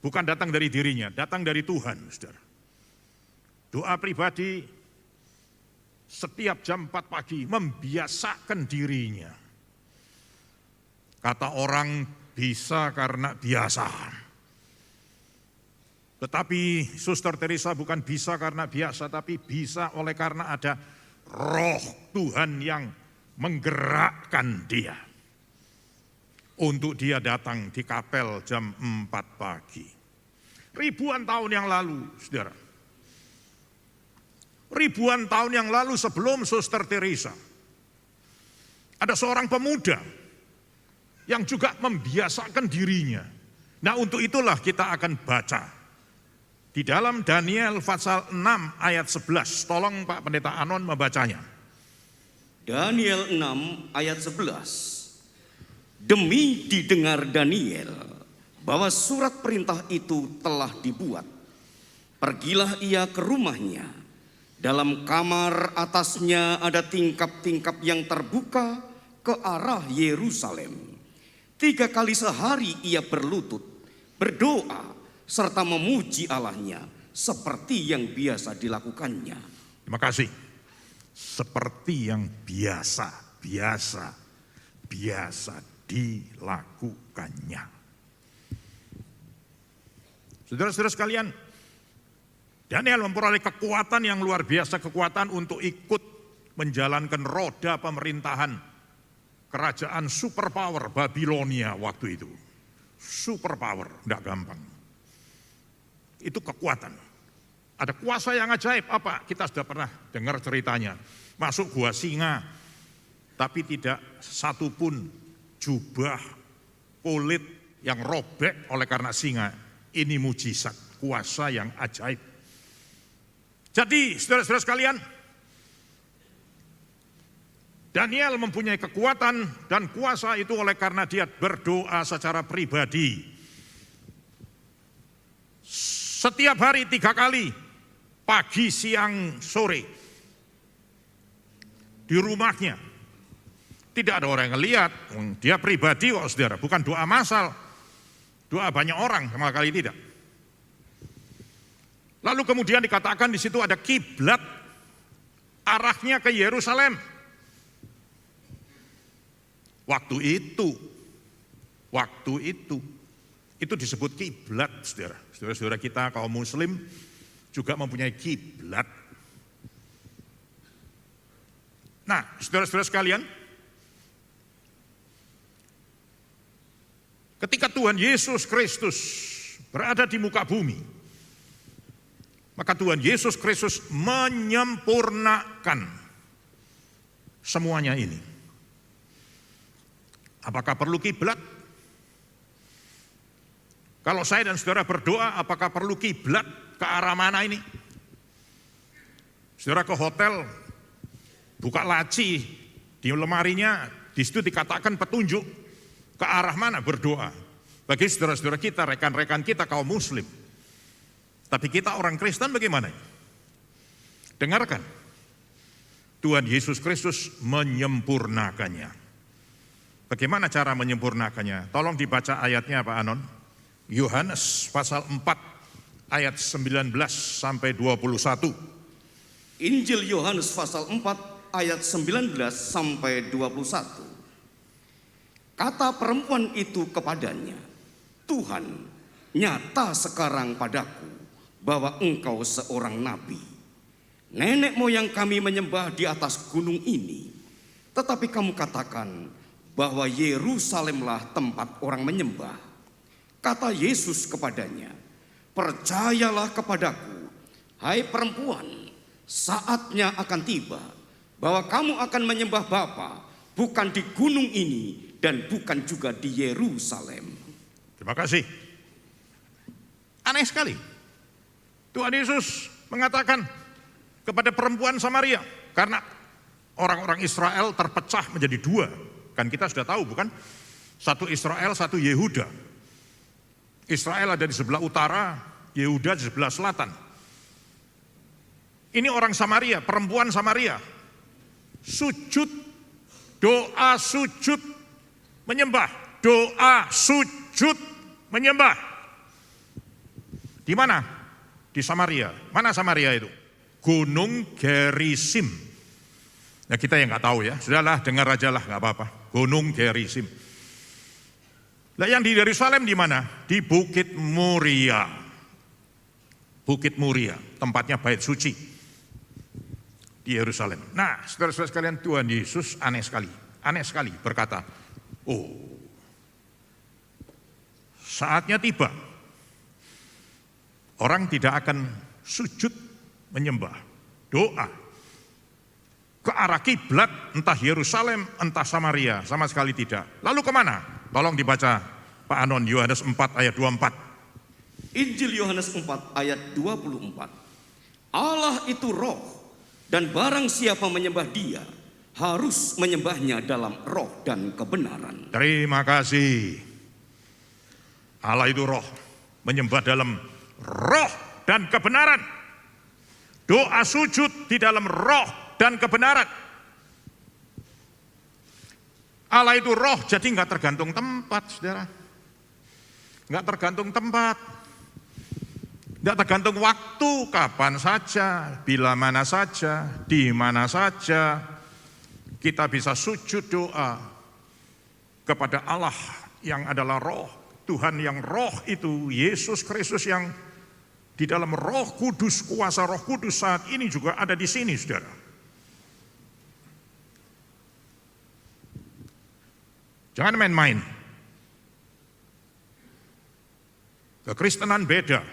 [SPEAKER 7] Bukan datang dari dirinya, datang dari Tuhan, saudara. Doa pribadi, setiap jam 4 pagi membiasakan dirinya. Kata orang bisa karena biasa. Tetapi Suster Teresa bukan bisa karena biasa, tapi bisa oleh karena ada Roh Tuhan yang menggerakkan dia. Untuk dia datang di kapel jam 4 pagi. Ribuan tahun yang lalu, saudara. Ribuan tahun yang lalu sebelum Suster Teresa. Ada seorang pemuda yang juga membiasakan dirinya. Nah, untuk itulah kita akan baca di dalam Daniel pasal 6 ayat 11. Tolong Pak Pendeta Anon membacanya.
[SPEAKER 8] Daniel 6 ayat 11. Demi didengar Daniel bahwa surat perintah itu telah dibuat, pergilah ia ke rumahnya. Dalam kamar atasnya ada tingkap-tingkap yang terbuka ke arah Yerusalem. 3 kali sehari ia berlutut, berdoa, serta memuji Allahnya seperti yang biasa dilakukannya.
[SPEAKER 7] Terima kasih. Seperti yang biasa dilakukannya. Saudara-saudara sekalian, Daniel memperoleh kekuatan yang luar biasa, kekuatan untuk ikut menjalankan roda pemerintahan kerajaan superpower Babilonia waktu itu. Superpower, tidak gampang. Itu kekuatan. Ada kuasa yang ajaib, apa? Kita sudah pernah dengar ceritanya. Masuk gua singa, tapi tidak satupun jubah kulit yang robek oleh karena singa. Ini mujizat, kuasa yang ajaib. Jadi saudara-saudara sekalian, Daniel mempunyai kekuatan dan kuasa itu oleh karena dia berdoa secara pribadi. Setiap hari 3 kali, pagi, siang, sore. Di rumahnya. Tidak ada orang yang lihat, dia pribadi kok saudara, bukan doa massal. Doa banyak orang, sama kali tidak. Lalu kemudian dikatakan di situ ada kiblat, arahnya ke Yerusalem. Waktu itu disebut kiblat, saudara. Saudara-saudara kita kaum muslim juga mempunyai kiblat. Nah, saudara-saudara sekalian, ketika Tuhan Yesus Kristus berada di muka bumi, maka Tuhan Yesus Kristus menyempurnakan semuanya ini. Apakah perlu kiblat? Kalau saya dan saudara berdoa, apakah perlu kiblat ke arah mana ini? Saudara ke hotel, buka laci di lemarinya, di situ dikatakan petunjuk ke arah mana berdoa. Bagi saudara-saudara kita, rekan-rekan kita kaum muslim. Tapi kita orang Kristen bagaimana? Dengarkan. Tuhan Yesus Kristus menyempurnakannya. Bagaimana cara menyempurnakannya? Tolong dibaca ayatnya Pak Anon. Yohanes pasal 4 ayat 19 sampai 21.
[SPEAKER 8] Injil Yohanes pasal 4 ayat 19 sampai 21. Kata perempuan itu kepadanya, Tuhan, nyata sekarang padaku bahwa engkau seorang nabi. Nenek moyang kami menyembah di atas gunung ini, tetapi kamu katakan bahwa Yerusalemlah tempat orang menyembah. Kata Yesus kepadanya, percayalah kepadaku, hai perempuan, saatnya akan tiba bahwa kamu akan menyembah Bapa bukan di gunung ini dan bukan juga di Yerusalem.
[SPEAKER 7] Terima kasih. Aneh sekali. Tuhan Yesus mengatakan kepada perempuan Samaria, karena orang-orang Israel terpecah menjadi 2. Kan kita sudah tahu bukan? Satu Israel, satu Yehuda. Israel ada di sebelah utara, Yehuda di sebelah selatan. Ini orang Samaria, perempuan Samaria. Sujud, doa sujud, menyembah. Doa sujud, menyembah. Di mana? Di Samaria. Mana Samaria itu? Gunung Gerizim. Ya kita yang nggak tahu ya, sudahlah dengar aja lah, nggak apa-apa. Gunung Gerizim. Nah yang di Yerusalem di mana? Di Bukit Muria. Bukit Muria, tempatnya bait suci di Yerusalem. Nah, saudara-saudara sekalian, Tuhan Yesus aneh sekali berkata, oh, saatnya tiba. Orang tidak akan sujud menyembah, doa ke arah kiblat, entah Yerusalem, entah Samaria, sama sekali tidak. Lalu kemana? Tolong dibaca Pak Anon, Yohanes 4 ayat 24.
[SPEAKER 8] Injil Yohanes 4 ayat 24. Allah itu roh, dan barang siapa menyembah dia, harus menyembahnya dalam roh dan kebenaran.
[SPEAKER 7] Terima kasih. Allah itu roh, menyembah dalam roh dan kebenaran. Doa sujud di dalam roh dan kebenaran. Allah itu roh, jadi nggak tergantung tempat, saudara. Nggak tergantung tempat. Nggak tergantung waktu, kapan saja, bila mana saja, di mana saja. Kita bisa sujud doa kepada Allah yang adalah roh. Tuhan yang roh itu, Yesus Kristus yang di dalam Roh Kudus, kuasa Roh Kudus saat ini juga ada di sini, saudara. Jangan main-main. Kekristenan beda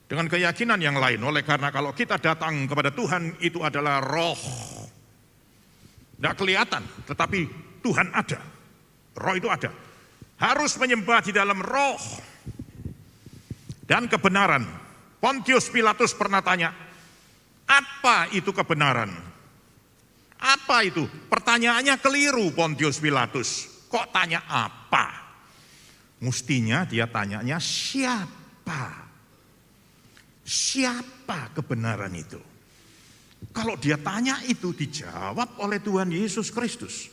[SPEAKER 7] dengan keyakinan yang lain. Oleh karena kalau kita datang kepada Tuhan, itu adalah roh. Tidak kelihatan, tetapi Tuhan ada. Roh itu ada. Harus menyembah di dalam roh dan kebenaran. Pontius Pilatus pernah tanya, apa itu kebenaran? Apa itu? Pertanyaannya keliru Pontius Pilatus. Kok tanya apa? Mestinya dia tanyanya siapa? Siapa kebenaran itu? Kalau dia tanya itu dijawab oleh Tuhan Yesus Kristus.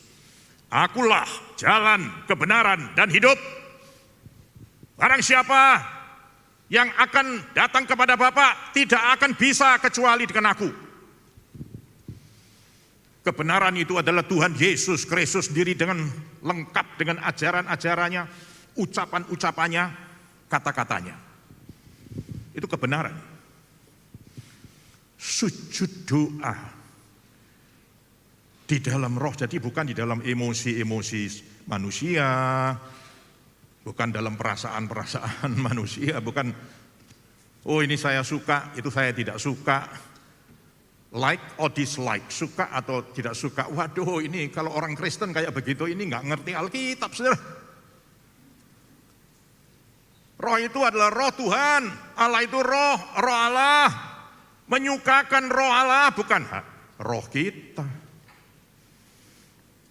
[SPEAKER 7] Akulah jalan, kebenaran, dan hidup. Barang siapa yang akan datang kepada Bapa tidak akan bisa kecuali dengan aku. Kebenaran itu adalah Tuhan Yesus Kristus sendiri dengan lengkap dengan ajaran-ajarannya, ucapan-ucapannya, kata-katanya. Itu kebenaran. Sujud doa di dalam roh, jadi bukan di dalam emosi-emosi manusia, bukan dalam perasaan-perasaan manusia, bukan oh ini saya suka, itu saya tidak suka, like or dislike, suka atau tidak suka. Waduh, ini kalau orang Kristen kayak begitu, ini nggak ngerti Alkitab, saudara. Roh itu adalah roh Tuhan, Allah itu roh, roh Allah. Menyukakan roh Allah, bukan roh kita.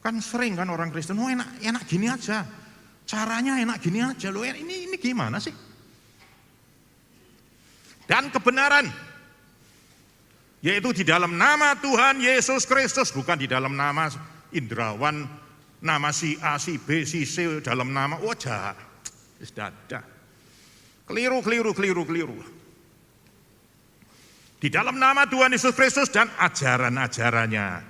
[SPEAKER 7] Kan sering kan orang Kristen, oh enak gini aja, caranya enak gini aja, loh ini gimana sih? Dan kebenaran, yaitu di dalam nama Tuhan Yesus Kristus, bukan di dalam nama Indrawan, nama si A, si B, si C, dalam nama wajah. Sudah. Keliru. Di dalam nama Tuhan Yesus Kristus dan ajaran-ajarannya,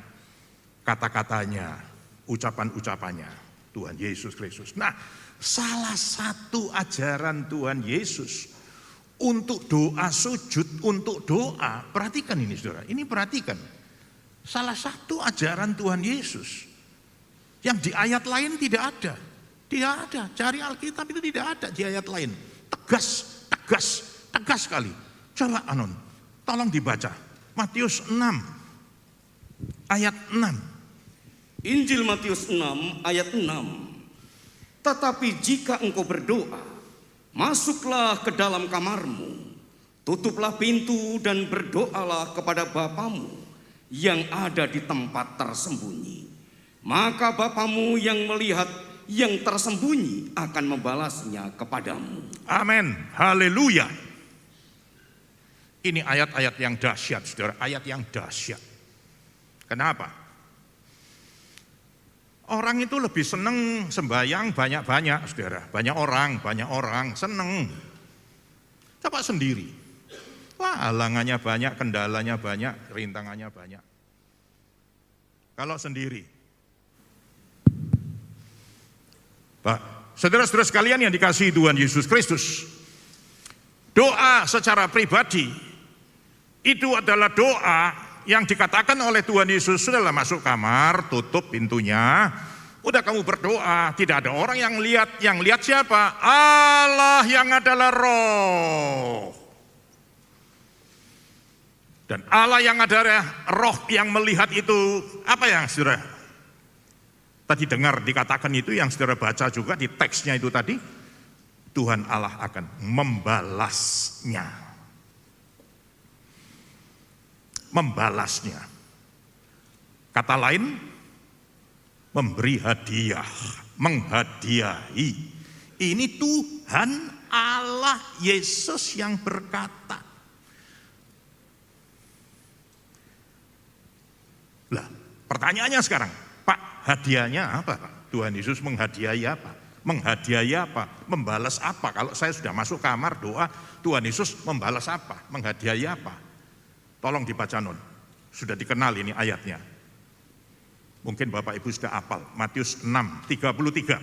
[SPEAKER 7] kata-katanya, ucapan-ucapannya, Tuhan Yesus Kristus. Nah, salah satu ajaran Tuhan Yesus untuk doa sujud, untuk doa, perhatikan ini saudara, ini perhatikan. Salah satu ajaran Tuhan Yesus yang di ayat lain tidak ada. Tidak ada, cari Alkitab itu tidak ada di ayat lain. Tegas sekali. Coba Anon, tolong dibaca. Matius 6 ayat 6.
[SPEAKER 8] Injil Matius 6 ayat 6. Tetapi jika engkau berdoa, masuklah ke dalam kamarmu, tutuplah pintu dan berdoalah kepada Bapamu yang ada di tempat tersembunyi. Maka Bapamu yang melihat yang tersembunyi akan membalasnya kepadamu.
[SPEAKER 7] Amin, haleluya. Ini ayat-ayat yang dahsyat, saudara, ayat yang dahsyat. Kenapa? Orang itu lebih senang sembahyang banyak-banyak, saudara. Banyak orang senang. Coba sendiri. Wah, halangannya banyak, kendalanya banyak, rintangannya banyak. kalau sendiri. Pak, saudara-saudara sekalian yang dikasihi Tuhan Yesus Kristus, doa secara pribadi itu adalah doa yang dikatakan oleh Tuhan Yesus, sudahlah masuk kamar, tutup pintunya, udah kamu berdoa, tidak ada orang yang lihat siapa? Allah yang adalah roh. Dan Allah yang adalah roh yang melihat itu, apa yang saudara tadi dengar dikatakan itu, yang saudara baca juga di teksnya itu tadi, Tuhan Allah akan membalasnya. Membalasnya. Kata lain, memberi hadiah, menghadiahi. Ini Tuhan Allah Yesus yang berkata. Lah, pertanyaannya sekarang, Pak, hadiahnya apa, Pak? Tuhan Yesus menghadiahi apa? Menghadiahi apa? Membalas apa? Kalau saya sudah masuk kamar doa, Tuhan Yesus membalas apa? Menghadiahi apa? Tolong dibaca non. Sudah dikenal ini ayatnya. Mungkin Bapak Ibu sudah hafal. Matius 6:33.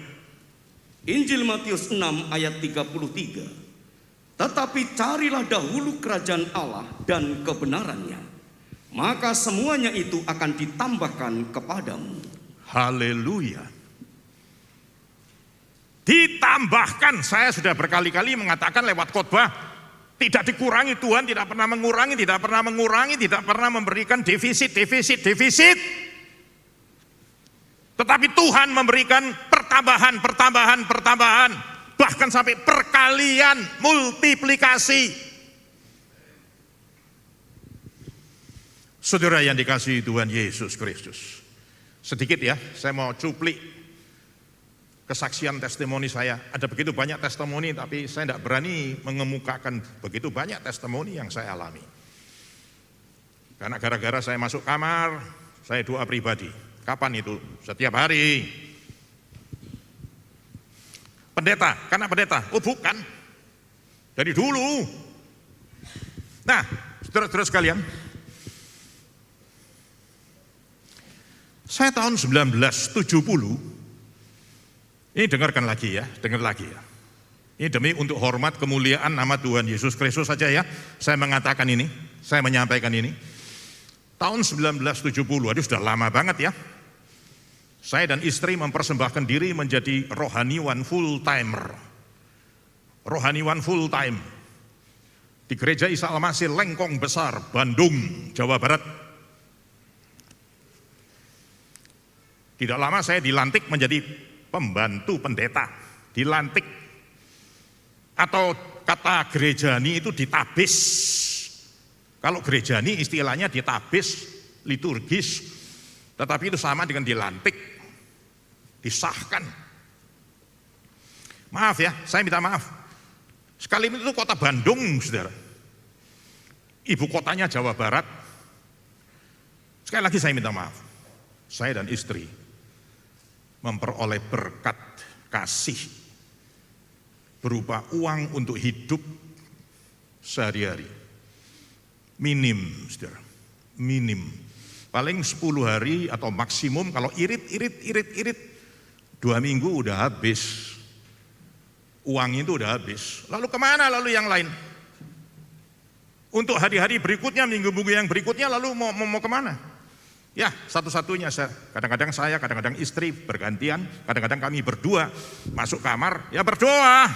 [SPEAKER 8] Injil Matius 6 ayat 33. Tetapi carilah dahulu kerajaan Allah dan kebenarannya, maka semuanya itu akan ditambahkan kepadamu.
[SPEAKER 7] Haleluya. Ditambahkan, saya sudah berkali-kali mengatakan lewat khotbah, tidak dikurangi, Tuhan tidak pernah mengurangi, tidak pernah memberikan defisit. Tetapi Tuhan memberikan pertambahan, bahkan sampai perkalian, multiplikasi. Saudara yang dikasihi Tuhan Yesus Kristus, sedikit ya, saya mau cuplik kesaksian testimoni saya. Ada begitu banyak testimoni, tapi saya tidak berani mengemukakan begitu banyak testimoni yang saya alami. Karena gara-gara saya masuk kamar, saya doa pribadi. Kapan itu? Setiap hari. Pendeta, karena pendeta. Oh bukan, dari dulu. Nah, saudara-saudara sekalian, saya tahun 1970, ini dengarkan lagi ya, dengar lagi ya. Ini demi untuk hormat kemuliaan nama Tuhan Yesus Kristus saja ya. Saya mengatakan ini, saya menyampaikan ini. Tahun 1970, aduh sudah lama banget ya. Saya dan istri mempersembahkan diri menjadi rohaniwan full timer. Rohaniwan full time. Di Gereja Isa Al-Masih Lengkong Besar, Bandung, Jawa Barat. Tidak lama saya dilantik menjadi pembantu pendeta, dilantik, atau kata gerejani itu ditabis. Kalau gerejani istilahnya ditabis, liturgis, tetapi itu sama dengan dilantik, disahkan. Maaf ya, saya minta maaf. Sekali itu kota Bandung, saudara. Ibu kotanya Jawa Barat. Sekali lagi saya minta maaf. Saya dan istri memperoleh berkat kasih berupa uang untuk hidup sehari-hari. Minim, saudara, minim. Paling 10 hari atau maksimum kalau irit, 2 minggu udah habis. Uang itu udah habis. Lalu kemana lalu yang lain? Untuk hari-hari berikutnya, minggu-minggu yang berikutnya lalu mau kemana? Ya, satu-satunya kadang-kadang istri bergantian, kadang-kadang kami berdua masuk kamar, ya berdoa.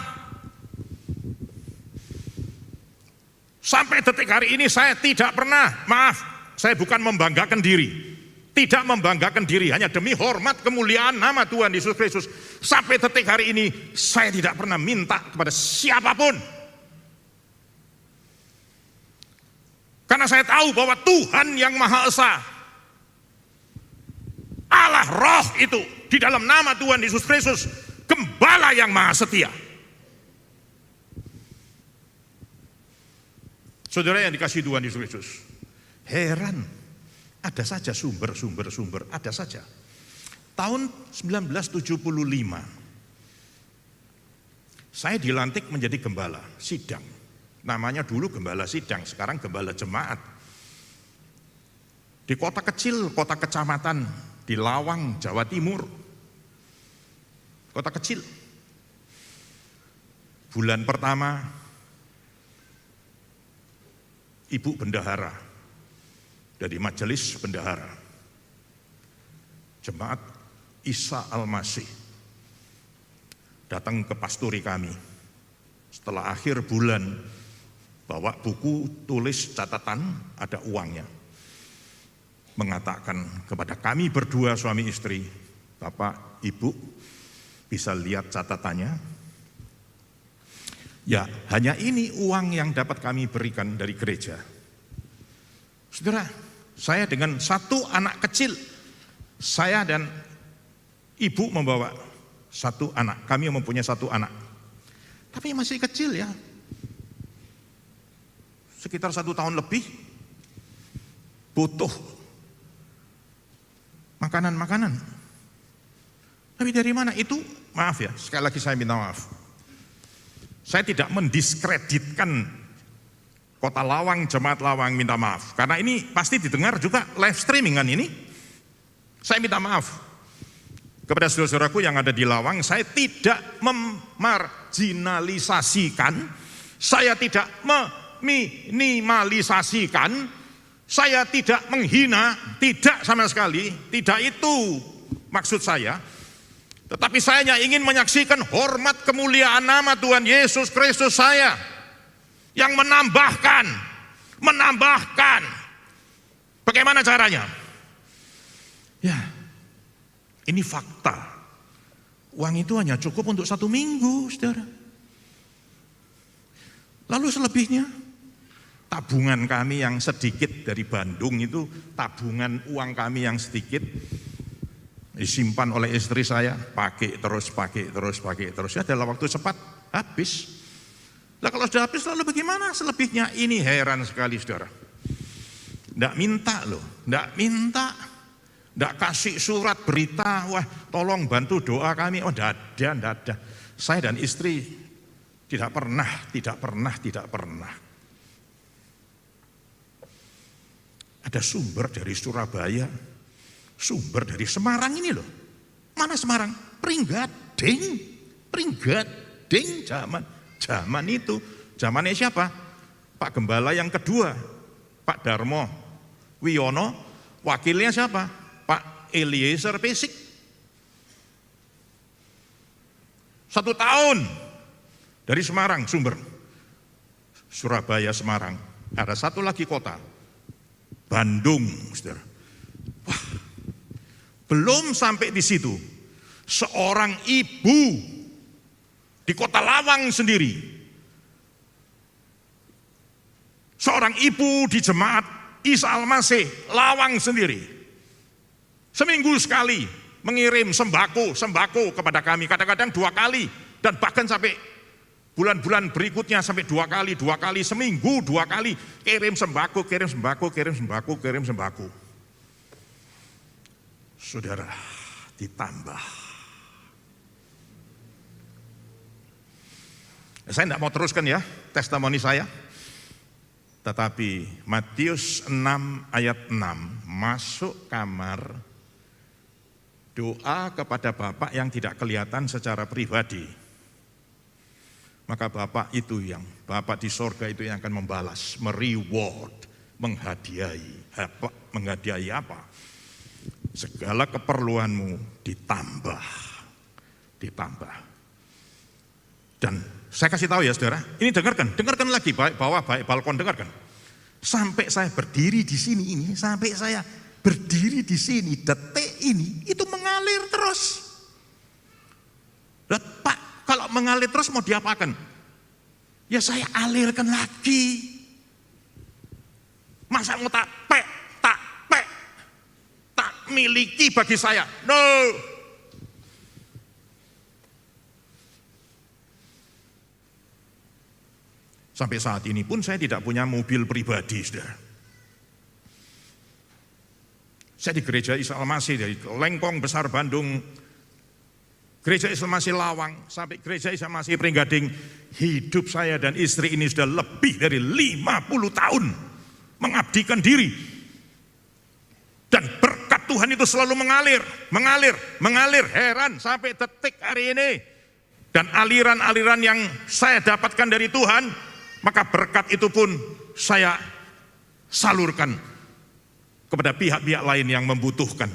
[SPEAKER 7] Sampai detik hari ini saya tidak pernah, maaf, saya bukan membanggakan diri, tidak membanggakan diri, hanya demi hormat kemuliaan nama Tuhan Yesus Kristus. Sampai detik hari ini saya tidak pernah minta kepada siapapun. Karena saya tahu bahwa Tuhan yang Maha Esa, Allah Roh itu di dalam nama Tuhan Yesus Kristus, Gembala yang Maha Setia. Saudara yang dikasihi Tuhan Yesus Kristus, heran, ada saja sumber, ada saja. Tahun 1975, saya dilantik menjadi gembala sidang. Namanya dulu gembala sidang, sekarang gembala jemaat. di kota kecil, kota kecamatan di Lawang, Jawa Timur. Kota kecil. Bulan pertama, Ibu Bendahara dari Majelis Bendahara, Jemaat Isa Al-Masih, datang ke pasturi kami. Setelah akhir bulan, bawa buku, tulis catatan, ada uangnya. Mengatakan kepada kami berdua suami istri, Bapak, Ibu, bisa lihat catatannya? Ya, hanya ini uang yang dapat kami berikan dari gereja. Saudara, saya dengan satu anak kecil, saya dan ibu membawa satu anak, kami mempunyai satu anak. Tapi masih kecil ya, sekitar 1 tahun lebih, butuh makanan-makanan. Tapi dari mana itu? Maaf ya, sekali lagi saya minta maaf. Saya tidak mendiskreditkan Kota Lawang, Jemaat Lawang, minta maaf. Karena ini pasti didengar juga live streaming kan ini. Saya minta maaf kepada saudara-saudaraku yang ada di Lawang, saya tidak memarginalisasikan, saya tidak meminimalisasikan, saya tidak menghina, tidak sama sekali, tidak itu maksud saya. Tetapi saya hanya ingin menyaksikan hormat kemuliaan nama Tuhan Yesus Kristus saya yang menambahkan. Bagaimana caranya? Ya, ini fakta. Uang itu hanya cukup untuk 1 minggu, saudara. Lalu selebihnya, tabungan kami yang sedikit dari Bandung itu, tabungan uang kami yang sedikit, disimpan oleh istri saya, pakai terus. Ya dalam waktu cepat habis. Nah kalau sudah habis lalu bagaimana selebihnya? Ini heran sekali saudara. Nggak minta loh, nggak kasih surat berita, wah tolong bantu doa kami. Oh nggak ada. Saya dan istri tidak pernah. Ada sumber dari Surabaya, sumber dari Semarang ini loh. Mana Semarang? Pringgading zaman itu. Zamannya siapa? Pak Gembala yang kedua, Pak Darmo Wiono. Wakilnya siapa? Pak Eliezer Pesik. 1 tahun dari Semarang sumber. Surabaya, Semarang. Ada satu lagi kota, Bandung, saudara. Wah, belum sampai di situ, seorang ibu di Kota Lawang sendiri, seorang ibu di Jemaat Isa Al-Masih Lawang sendiri, seminggu sekali mengirim sembako kepada kami, kadang-kadang 2 kali, dan bahkan sampai bulan-bulan berikutnya sampai 2 kali, seminggu 2 kali, kirim sembako. Saudara, ditambah. Saya tidak mau teruskan ya testimoni saya. Tetapi Matius 6 ayat 6, masuk kamar, doa kepada Bapak yang tidak kelihatan secara pribadi. Maka Bapak di sorga itu yang akan membalas, mereward, menghadiahi apa? Segala keperluanmu ditambah. Dan saya kasih tahu ya saudara, ini dengarkan lagi, bawah baik balkon, dengarkan. Sampai saya berdiri di sini detik ini, itu mengalir terus. Dan Pak, kalau mengalir terus mau diapakan? Ya saya alirkan lagi. Masa mau tak miliki bagi saya? No. Sampai saat ini pun saya tidak punya mobil pribadi, saudara. Saya di Gereja Isa Al-Masih dari Lengkong Besar Bandung, Gereja Isa Al-Masih Lawang, sampai Gereja Isa Al-Masih Pringgading. Hidup saya dan istri ini sudah lebih dari 50 tahun mengabdikan diri Dan berkat Tuhan itu selalu mengalir, heran sampai detik hari ini. Dan aliran-aliran yang saya dapatkan dari Tuhan, maka berkat itu pun saya salurkan kepada pihak-pihak lain yang membutuhkan.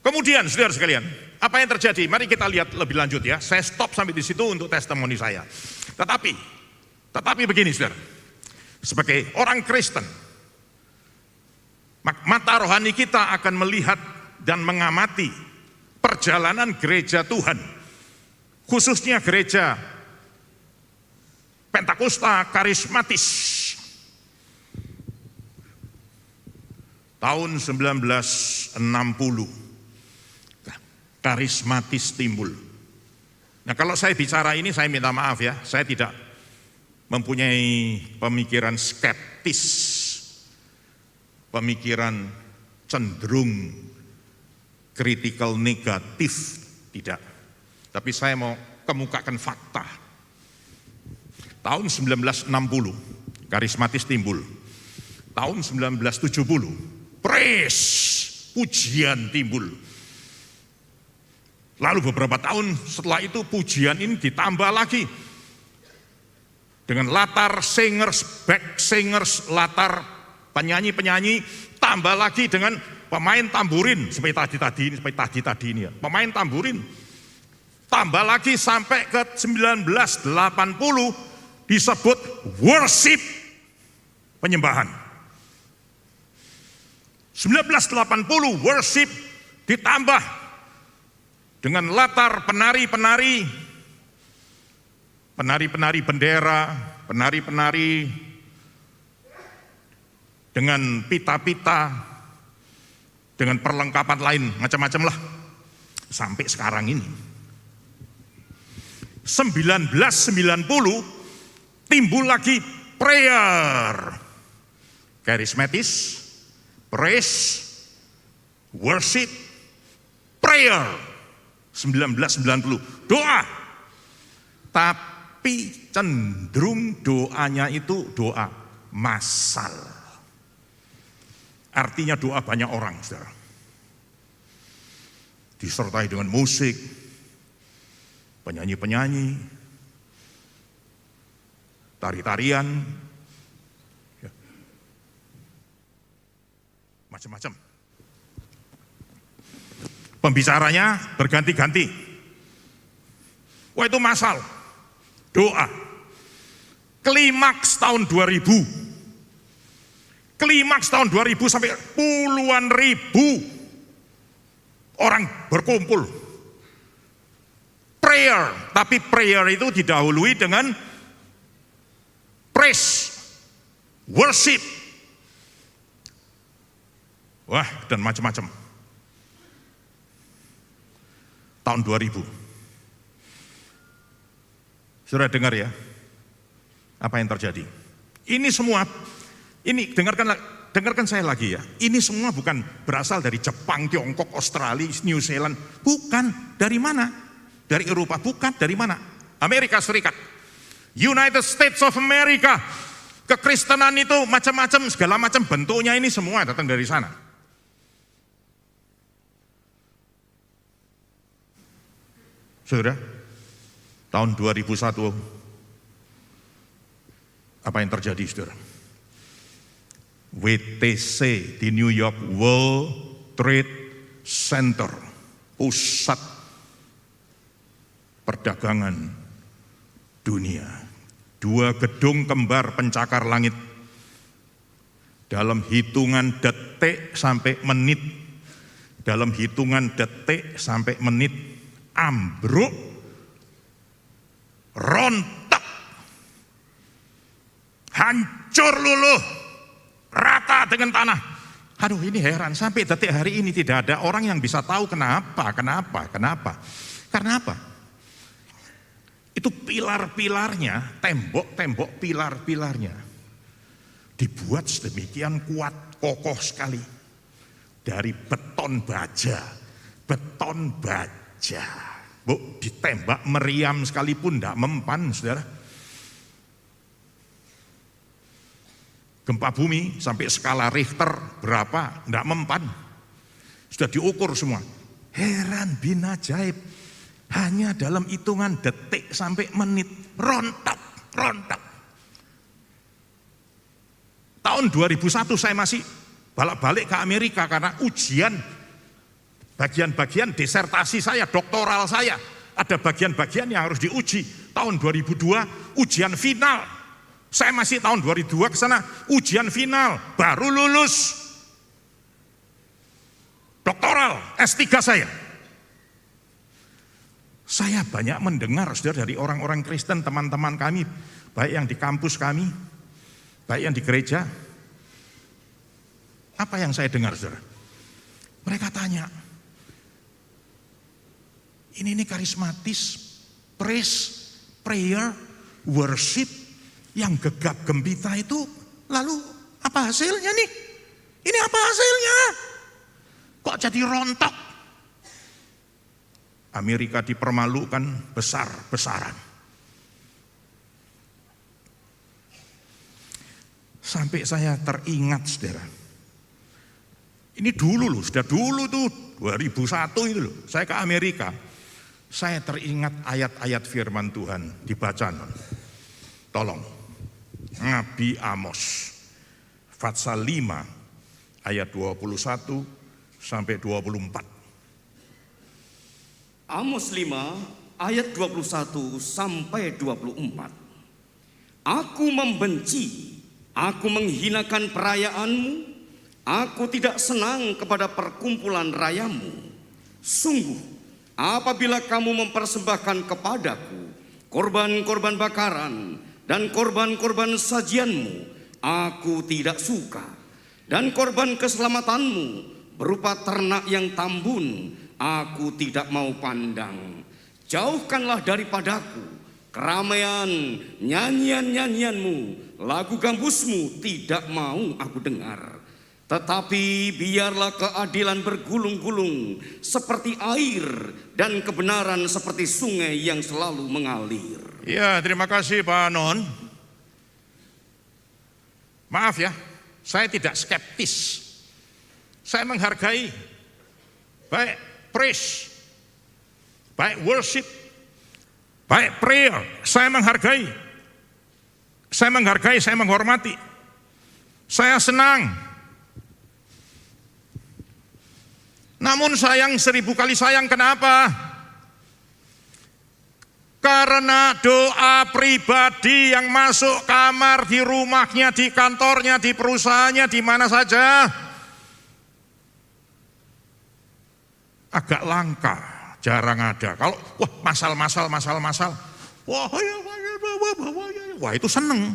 [SPEAKER 7] Kemudian saudara sekalian, apa yang terjadi? Mari kita lihat lebih lanjut ya. Saya stop sampai di situ untuk testimoni saya. Tetapi begini saudara, sebagai orang Kristen, mata rohani kita akan melihat dan mengamati perjalanan gereja Tuhan, khususnya gereja Pentakosta Karismatis tahun 1960. Karismatis timbul. Nah, kalau saya bicara ini saya minta maaf ya, saya tidak mempunyai pemikiran skeptis, pemikiran cenderung kritikal negatif, tidak. Tapi saya mau kemukakan fakta. Tahun 1960 karismatis timbul. Tahun 1970 praise, pujian timbul. Lalu beberapa tahun setelah itu pujian ini ditambah lagi dengan latar singers, back singers, latar penyanyi-penyanyi, tambah lagi dengan pemain tamburin seperti tadi ini ya. Pemain tamburin tambah lagi sampai ke 1980 disebut worship, penyembahan. 1980 worship ditambah dengan latar penari-penari bendera, penari-penari dengan pita-pita, dengan perlengkapan lain, macam-macam lah. Sampai sekarang ini. 1990 timbul lagi prayer, charismatis, praise, worship, prayer. 1990 doa, tapi cenderung doanya itu doa massal, artinya doa banyak orang, saudara, disertai dengan musik, penyanyi-penyanyi, tari-tarian, ya, macam-macam. Pembicaranya berganti-ganti. Wah, itu massal, doa. Klimaks tahun 2000. Klimaks tahun 2000 sampai puluhan ribu orang berkumpul. Prayer, tapi prayer itu didahului dengan praise, worship. Wah, dan macam-macam. Tahun 2000. Saudara dengar ya, apa yang terjadi? Ini semua, ini dengarkan saya lagi ya. Ini semua bukan berasal dari Jepang, Tiongkok, Australia, New Zealand. Bukan. Dari mana? Dari Eropa. Bukan. Dari mana? Amerika Serikat. United States of America. Kekristenan itu macam-macam, segala macam bentuknya ini semua datang dari sana. Saudara, tahun 2001, apa yang terjadi, saudara? WTC di New York, World Trade Center, pusat perdagangan dunia. 2 gedung kembar pencakar langit. Dalam hitungan detik sampai menit, ambruk, rontok, hancur luluh, rata dengan tanah. Aduh, ini heran, sampai detik hari ini tidak ada orang yang bisa tahu kenapa. Karena apa? Itu pilar-pilarnya, tembok-tembok pilar-pilarnya dibuat sedemikian kuat, kokoh sekali dari beton baja. Bu, ditembak meriam sekalipun tidak mempan, saudara. Gempa bumi sampai skala Richter berapa, enggak mempan. Sudah diukur semua. Heran bin ajaib, hanya dalam hitungan detik sampai menit, rontok. Tahun 2001 saya masih balik ke Amerika karena ujian bagian-bagian disertasi saya, doktoral saya. Ada bagian-bagian yang harus diuji. Tahun 2002 ujian final. Saya masih tahun 2002 ke sana ujian final, baru lulus. Doktoral S3 saya. Saya banyak mendengar saudara dari orang-orang Kristen, teman-teman kami, baik yang di kampus kami, baik yang di gereja. Apa yang saya dengar saudara? Mereka tanya, ini karismatis, praise, prayer, worship, yang gegap gempita itu, lalu apa hasilnya nih? Ini apa hasilnya? Kok jadi rontok? Amerika dipermalukan besar-besaran. Sampai saya teringat saudara. Ini dulu loh, sudah dulu tuh 2001 itu loh. Saya ke Amerika. Saya teringat ayat-ayat firman Tuhan dibaca non. Tolong. Nabi Amos pasal 5 ayat 21 sampai 24.
[SPEAKER 8] Amos 5 ayat 21 sampai 24. Aku membenci, aku menghinakan perayaanmu, aku tidak senang kepada perkumpulan rayamu. Sungguh, apabila kamu mempersembahkan kepadaku korban-korban bakaran dan korban-korban sajianmu, aku tidak suka. Dan korban keselamatanmu berupa ternak yang tambun, aku tidak mau pandang. Jauhkanlah daripadaku keramaian nyanyian-nyanyianmu, lagu gambusmu tidak mau aku dengar. Tetapi biarlah keadilan bergulung-gulung seperti air dan kebenaran seperti sungai yang selalu mengalir.
[SPEAKER 7] Ya, terima kasih Pak Non. Maaf ya, saya tidak skeptis. Saya menghargai baik praise, baik worship, baik prayer. Saya menghargai, saya menghormati. Saya senang. Namun sayang 1000 kali sayang, kenapa? Karena doa pribadi yang masuk kamar, di rumahnya, di kantornya, di perusahaannya, di mana saja, agak langka, jarang ada. Kalau wah masal, wah itu seneng.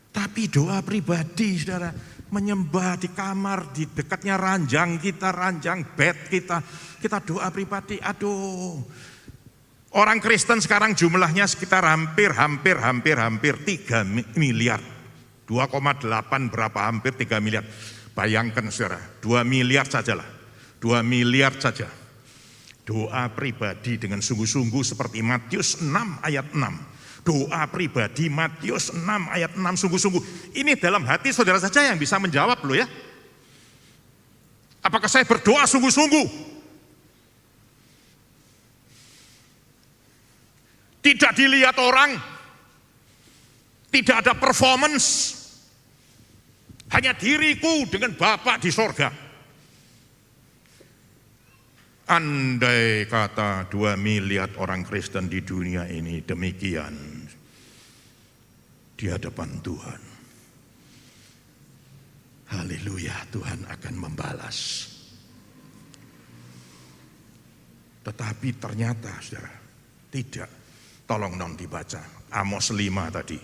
[SPEAKER 7] Tapi doa pribadi saudara, menyembah di kamar, di dekatnya ranjang kita, ranjang bed kita doa pribadi, aduh. Orang Kristen sekarang jumlahnya sekitar hampir 3 miliar. 2,8 berapa, hampir 3 miliar. Bayangkan saudara, 2 miliar sajalah. 2 miliar saja. Doa pribadi dengan sungguh-sungguh seperti Matius 6 ayat 6. Doa pribadi Matius 6 ayat 6 sungguh-sungguh. Ini dalam hati saudara saja yang bisa menjawab loh ya. Apakah saya berdoa sungguh-sungguh? Tidak dilihat orang, tidak ada performance, hanya diriku dengan Bapa di sorga. Andai kata 2 miliar orang Kristen di dunia ini demikian di hadapan Tuhan. Haleluya, Tuhan akan membalas. Tetapi ternyata saudara, tidak. Tolong non dibaca, Amos 5 tadi,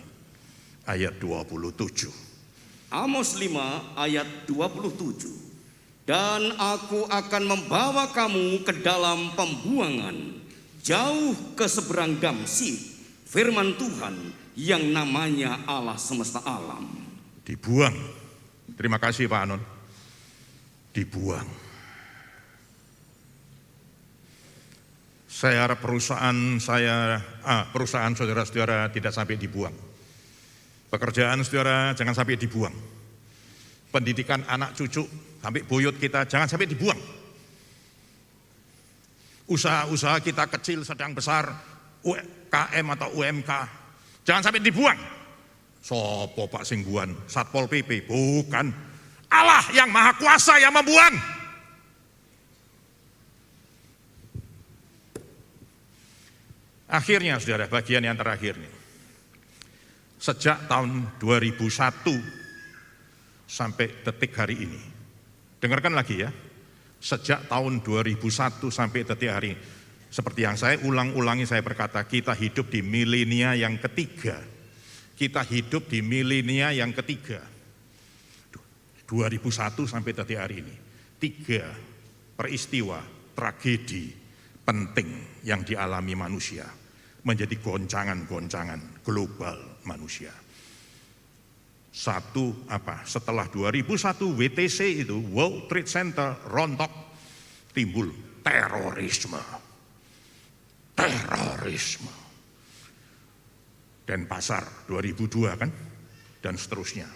[SPEAKER 7] ayat 27.
[SPEAKER 8] Amos 5 ayat 27. Dan aku akan membawa kamu ke dalam pembuangan, jauh ke seberang Damsyik, firman Tuhan yang namanya Allah semesta alam.
[SPEAKER 7] Dibuang. Terima kasih Pak Anon. Dibuang. Saya harap perusahaan saudara-saudara tidak sampai dibuang. Pekerjaan saudara jangan sampai dibuang. Pendidikan anak cucu sampai buyut kita jangan sampai dibuang. Usaha-usaha kita kecil, sedang, besar, UKM atau UMK, jangan sampai dibuang. Sopo Pak Singguan, Satpol PP, bukan. Allah yang Maha Kuasa yang membuang. Akhirnya saudara, bagian yang terakhir nih. Sejak tahun 2001 sampai detik hari ini. Dengarkan lagi ya. Sejak tahun 2001 sampai detik hari ini. Seperti yang saya ulang-ulangi, saya berkata, kita hidup di milenia yang ketiga. Kita hidup di milenia yang ketiga. 2001 sampai detik hari ini. 3 peristiwa tragedi penting yang dialami manusia menjadi goncangan-goncangan global manusia. Satu apa? Setelah 2001 WTC itu, World Trade Center rontok, timbul terorisme. Terorisme. Denpasar 2002 kan? Dan seterusnya.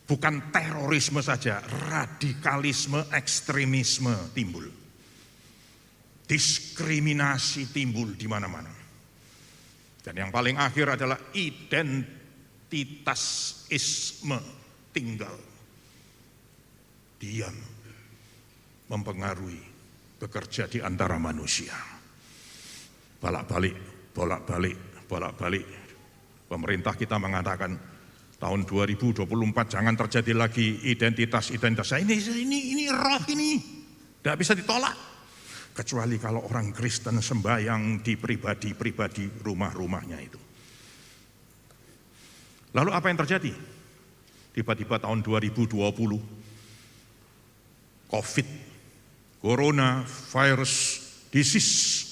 [SPEAKER 7] Bukan terorisme saja, radikalisme, ekstremisme timbul. Diskriminasi timbul di mana-mana. Dan yang paling akhir adalah identitasisme tinggal. Diam, mempengaruhi, bekerja di antara manusia. Bolak-balik, bolak-balik, bolak-balik. Pemerintah kita mengatakan tahun 2024 jangan terjadi lagi identitas-identitas. Ini roh ini, tidak bisa ditolak. Kecuali kalau orang Kristen sembahyang di pribadi-pribadi rumah-rumahnya itu. Lalu apa yang terjadi? Tiba-tiba tahun 2020, COVID, coronavirus disease.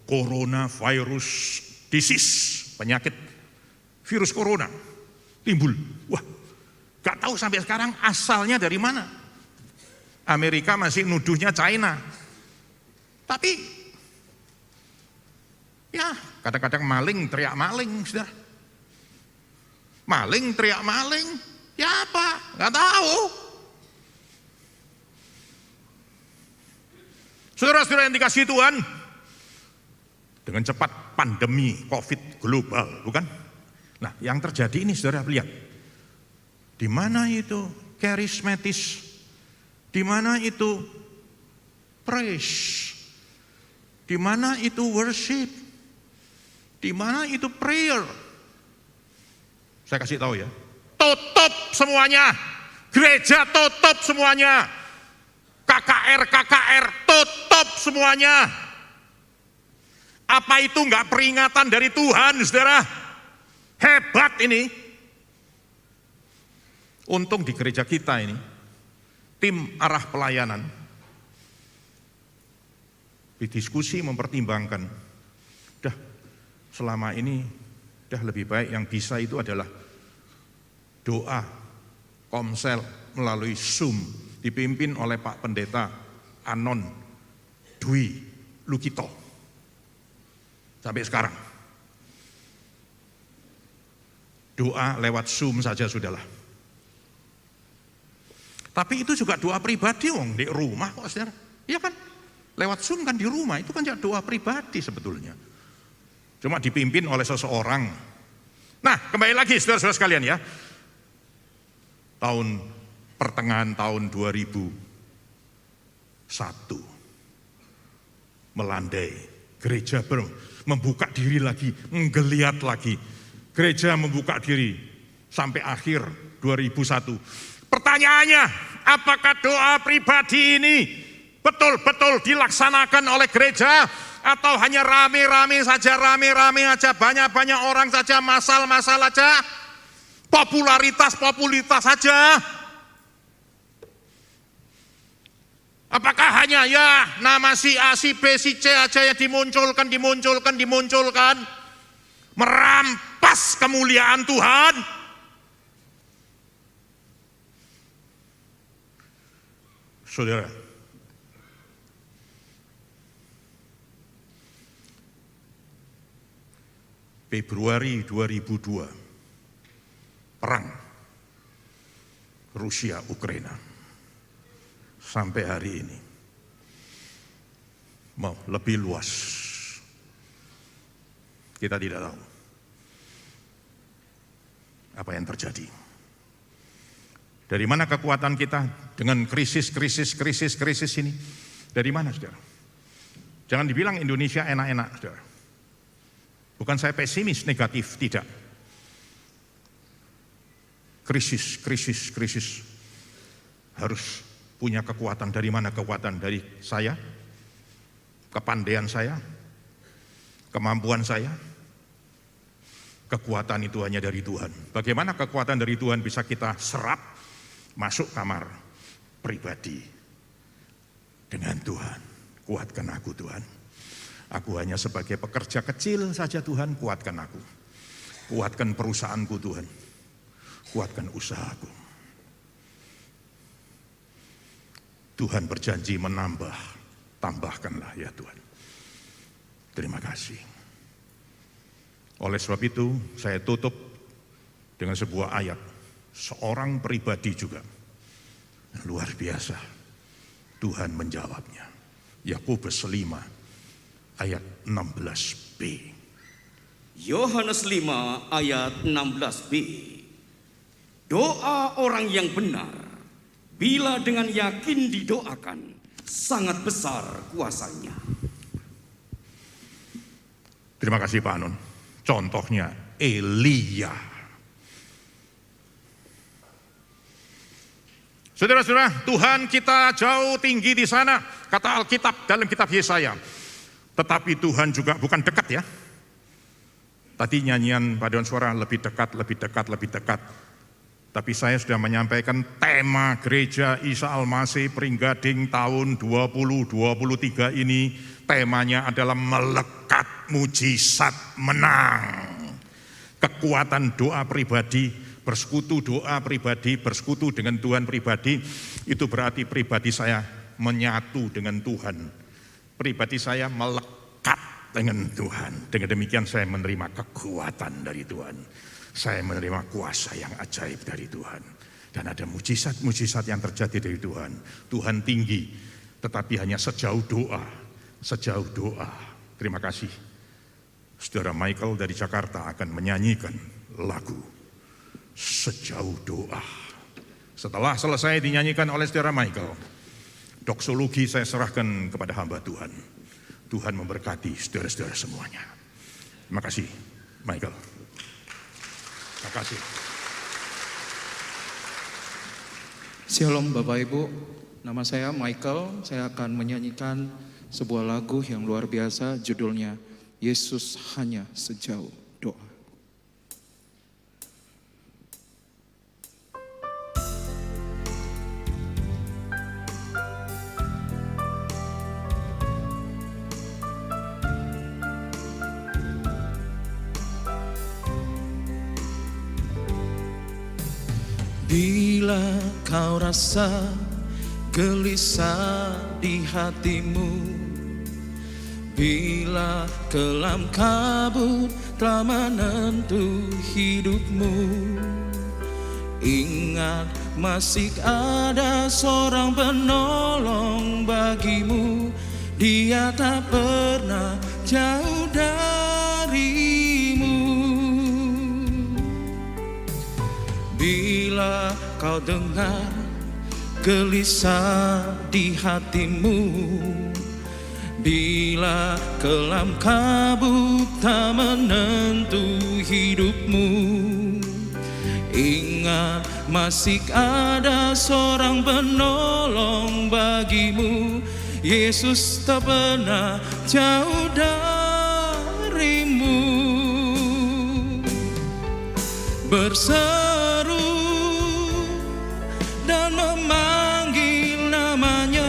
[SPEAKER 7] Coronavirus disease, penyakit virus corona timbul. Wah, gak tahu sampai sekarang asalnya dari mana. Amerika masih nuduhnya China. Tapi ya kadang-kadang maling teriak maling, sudah. Maling teriak maling, ya apa? Gak tahu. Saudara-saudara yang dikasihi Tuhan, dengan cepat pandemi COVID global, bukan? Nah, yang terjadi ini saudara lihat. Di mana itu karismatis? Di mana itu praise? Di mana itu worship? Di mana itu prayer? Saya kasih tahu ya. Tutup semuanya. Gereja tutup semuanya. KKR tutup semuanya. Apa itu enggak peringatan dari Tuhan, saudara? Hebat ini. Untung di gereja kita ini, tim arah pelayanan berdiskusi mempertimbangkan, selama ini lebih baik yang bisa itu adalah doa komsel melalui Zoom dipimpin oleh Pak Pendeta Anon Dwi Lukito sampai sekarang. Doa lewat Zoom saja sudahlah. Tapi itu juga doa pribadi wong di rumah kok saudara. Iya kan? Lewat Zoom kan di rumah, itu kan doa pribadi sebetulnya. Cuma dipimpin oleh seseorang. Nah, kembali lagi saudara-saudara sekalian ya. Pertengahan tahun 2001 melandai. Gereja membuka diri lagi, menggeliat lagi. Gereja membuka diri sampai akhir 2001. Pertanyaannya, apakah doa pribadi ini betul-betul dilaksanakan oleh gereja atau hanya rame-rame saja, banyak-banyak orang saja, masal-masal saja, popularitas saja? Apakah hanya ya nama si A, si B, si C aja yang dimunculkan, merampas kemuliaan Tuhan? Saudara, Februari 2002, perang Rusia Ukraina sampai hari ini mau lebih luas. Kita tidak tahu apa yang terjadi. Dari mana kekuatan kita dengan krisis ini? Dari mana, saudara? Jangan dibilang Indonesia enak-enak, saudara. Bukan saya pesimis, negatif, tidak. Krisis. Harus punya kekuatan. Dari mana kekuatan? Dari saya, kepandaian saya, kemampuan saya. Kekuatan itu hanya dari Tuhan. Bagaimana kekuatan dari Tuhan bisa kita serap masuk kamar pribadi dengan Tuhan? Kuatkan aku, Tuhan. Aku hanya sebagai pekerja kecil saja, Tuhan, kuatkan aku. Kuatkan perusahaanku, Tuhan. Kuatkan usahaku. Tuhan berjanji menambah, tambahkanlah ya Tuhan. Terima kasih. Oleh sebab itu, saya tutup dengan sebuah ayat. Seorang pribadi juga. Luar biasa. Tuhan menjawabnya. Yakobus 5 ayat 16b.
[SPEAKER 8] Yohanes 5 ayat 16b. Doa orang yang benar, bila dengan yakin didoakan, sangat besar kuasanya.
[SPEAKER 7] Terima kasih Pak Anon. Contohnya Elia. Saudara-saudara, Tuhan kita jauh tinggi di sana, kata Alkitab dalam kitab Yesaya. Tetapi Tuhan juga bukan dekat ya. Tadi nyanyian paduan suara lebih dekat. Tapi saya sudah menyampaikan tema gereja Isa Almasih Pringgading tahun 2023 ini. Temanya adalah melekat mujizat menang. Kekuatan doa pribadi, bersekutu dengan Tuhan pribadi. Itu berarti pribadi saya menyatu dengan Tuhan. Pribadi saya melekat dengan Tuhan. Dengan demikian saya menerima kekuatan dari Tuhan. Saya menerima kuasa yang ajaib dari Tuhan. Dan ada mujizat-mujizat yang terjadi dari Tuhan. Tuhan tinggi, tetapi hanya sejauh doa. Terima kasih. Saudara Michael dari Jakarta akan menyanyikan lagu Sejauh Doa. Setelah selesai dinyanyikan oleh saudara Michael, doksologi saya serahkan kepada hamba Tuhan. Tuhan memberkati saudara-saudara semuanya. Terima kasih, Michael. Terima kasih.
[SPEAKER 9] Shalom Bapak Ibu, nama saya Michael. Saya akan menyanyikan sebuah lagu yang luar biasa, judulnya Yesus Hanya Sejauh Doa. Bila kau rasa gelisah di hatimu, bila kelam kabut telah menentu hidupmu, ingat masih ada seorang penolong bagimu. Dia tak pernah jauh darimu. Bila kau dengar gelisah di hatimu, bila kelam kabut tak menentu hidupmu, ingat masih ada seorang penolong bagimu. Yesus tak pernah jauh darimu. Berseru dan memanggil namanya,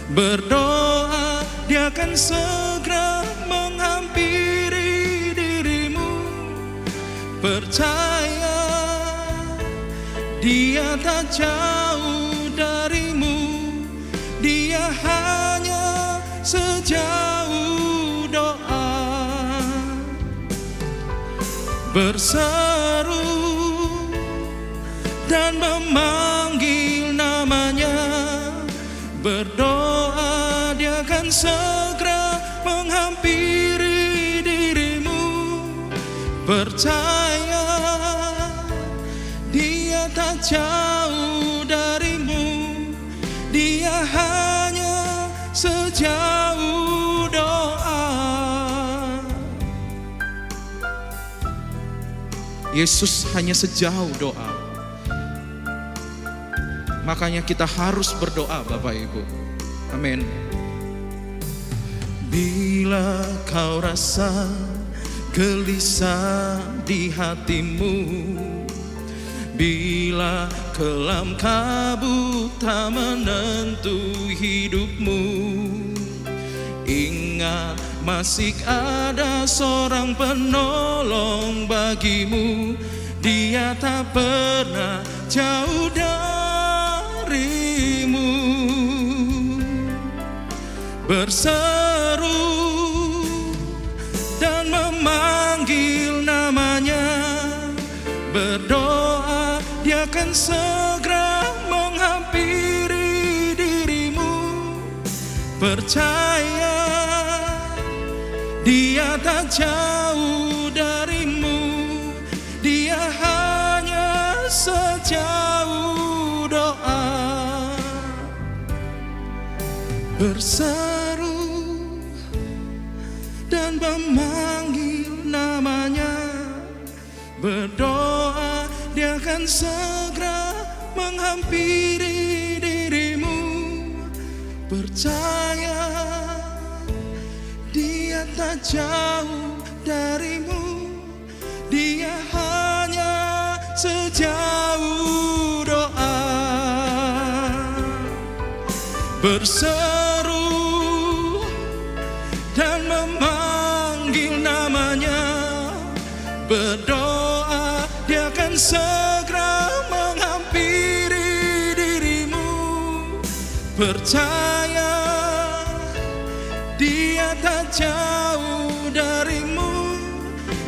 [SPEAKER 9] berdoa dia akan segera menghampiri dirimu. Percaya dia tak jauh darimu, dia hanya sejauh doa. berseru dan memanggil namanya, berdoa Dia akan segera menghampiri dirimu. Percaya Dia tak jauh darimu, Dia hanya sejauh doa. Yesus hanya sejauh doa. Makanya kita harus berdoa, Bapak Ibu. Amin. Bila kau rasa gelisah di hatimu, bila kelam kabut tak menentu hidupmu, ingat masih ada seorang penolong bagimu. Dia tak pernah jauh darimu. Berseru dan memanggil namanya, berdoa Dia akan segera menghampiri dirimu. Percaya Dia tak jauh darimu, Dia hanya sejauh doa. Berseru dan memanggil namanya, berdoa Dia akan segera menghampiri dirimu. Percaya Dia tak jauh darimu, Dia hanya sejauh doa. Berseru dan memanggil namanya, berdoa Dia akan segera menghampiri dirimu. Percaya Dia tak jauh darimu,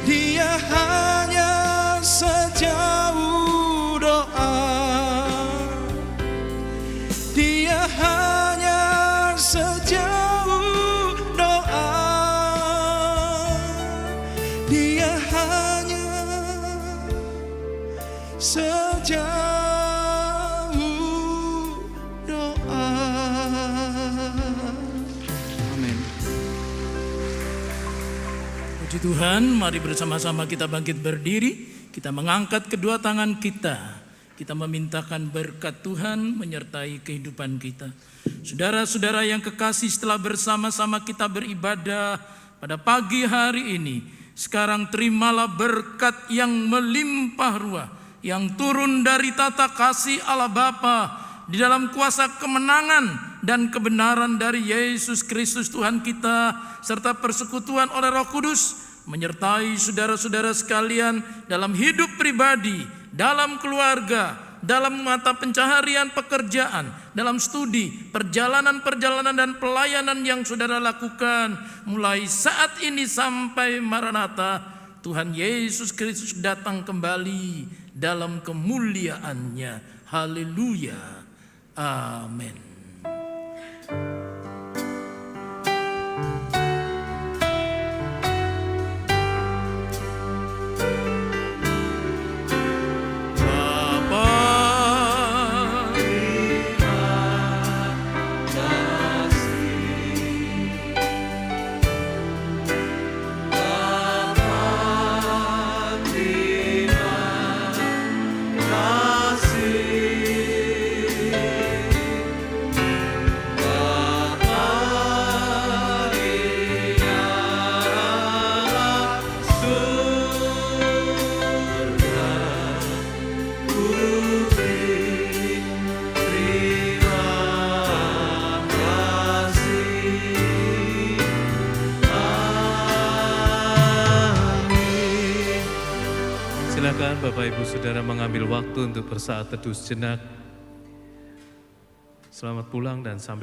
[SPEAKER 9] Dia hanya sejauh doa. Dia hanya sejauh doa. Dia hanya sejauh doa. Amin.
[SPEAKER 10] Puji Tuhan, mari bersama-sama kita bangkit berdiri. Kita mengangkat kedua tangan kita. Kita memintakan berkat Tuhan menyertai kehidupan kita. Saudara-saudara yang kekasih, setelah bersama-sama kita beribadah pada pagi hari ini, sekarang terimalah berkat yang melimpah ruah, yang turun dari tata kasih Allah Bapa di dalam kuasa kemenangan dan kebenaran dari Yesus Kristus Tuhan kita, serta persekutuan oleh Roh Kudus menyertai saudara-saudara sekalian dalam hidup pribadi, dalam keluarga, dalam mata pencaharian pekerjaan, dalam studi, perjalanan-perjalanan dan pelayanan yang saudara lakukan mulai saat ini sampai Maranatha. Tuhan Yesus Kristus datang kembali dalam kemuliaannya. Haleluya. Amin.
[SPEAKER 5] Silakan Bapak Ibu Saudara mengambil waktu untuk bersaat teduh sejenak. Selamat pulang dan sampai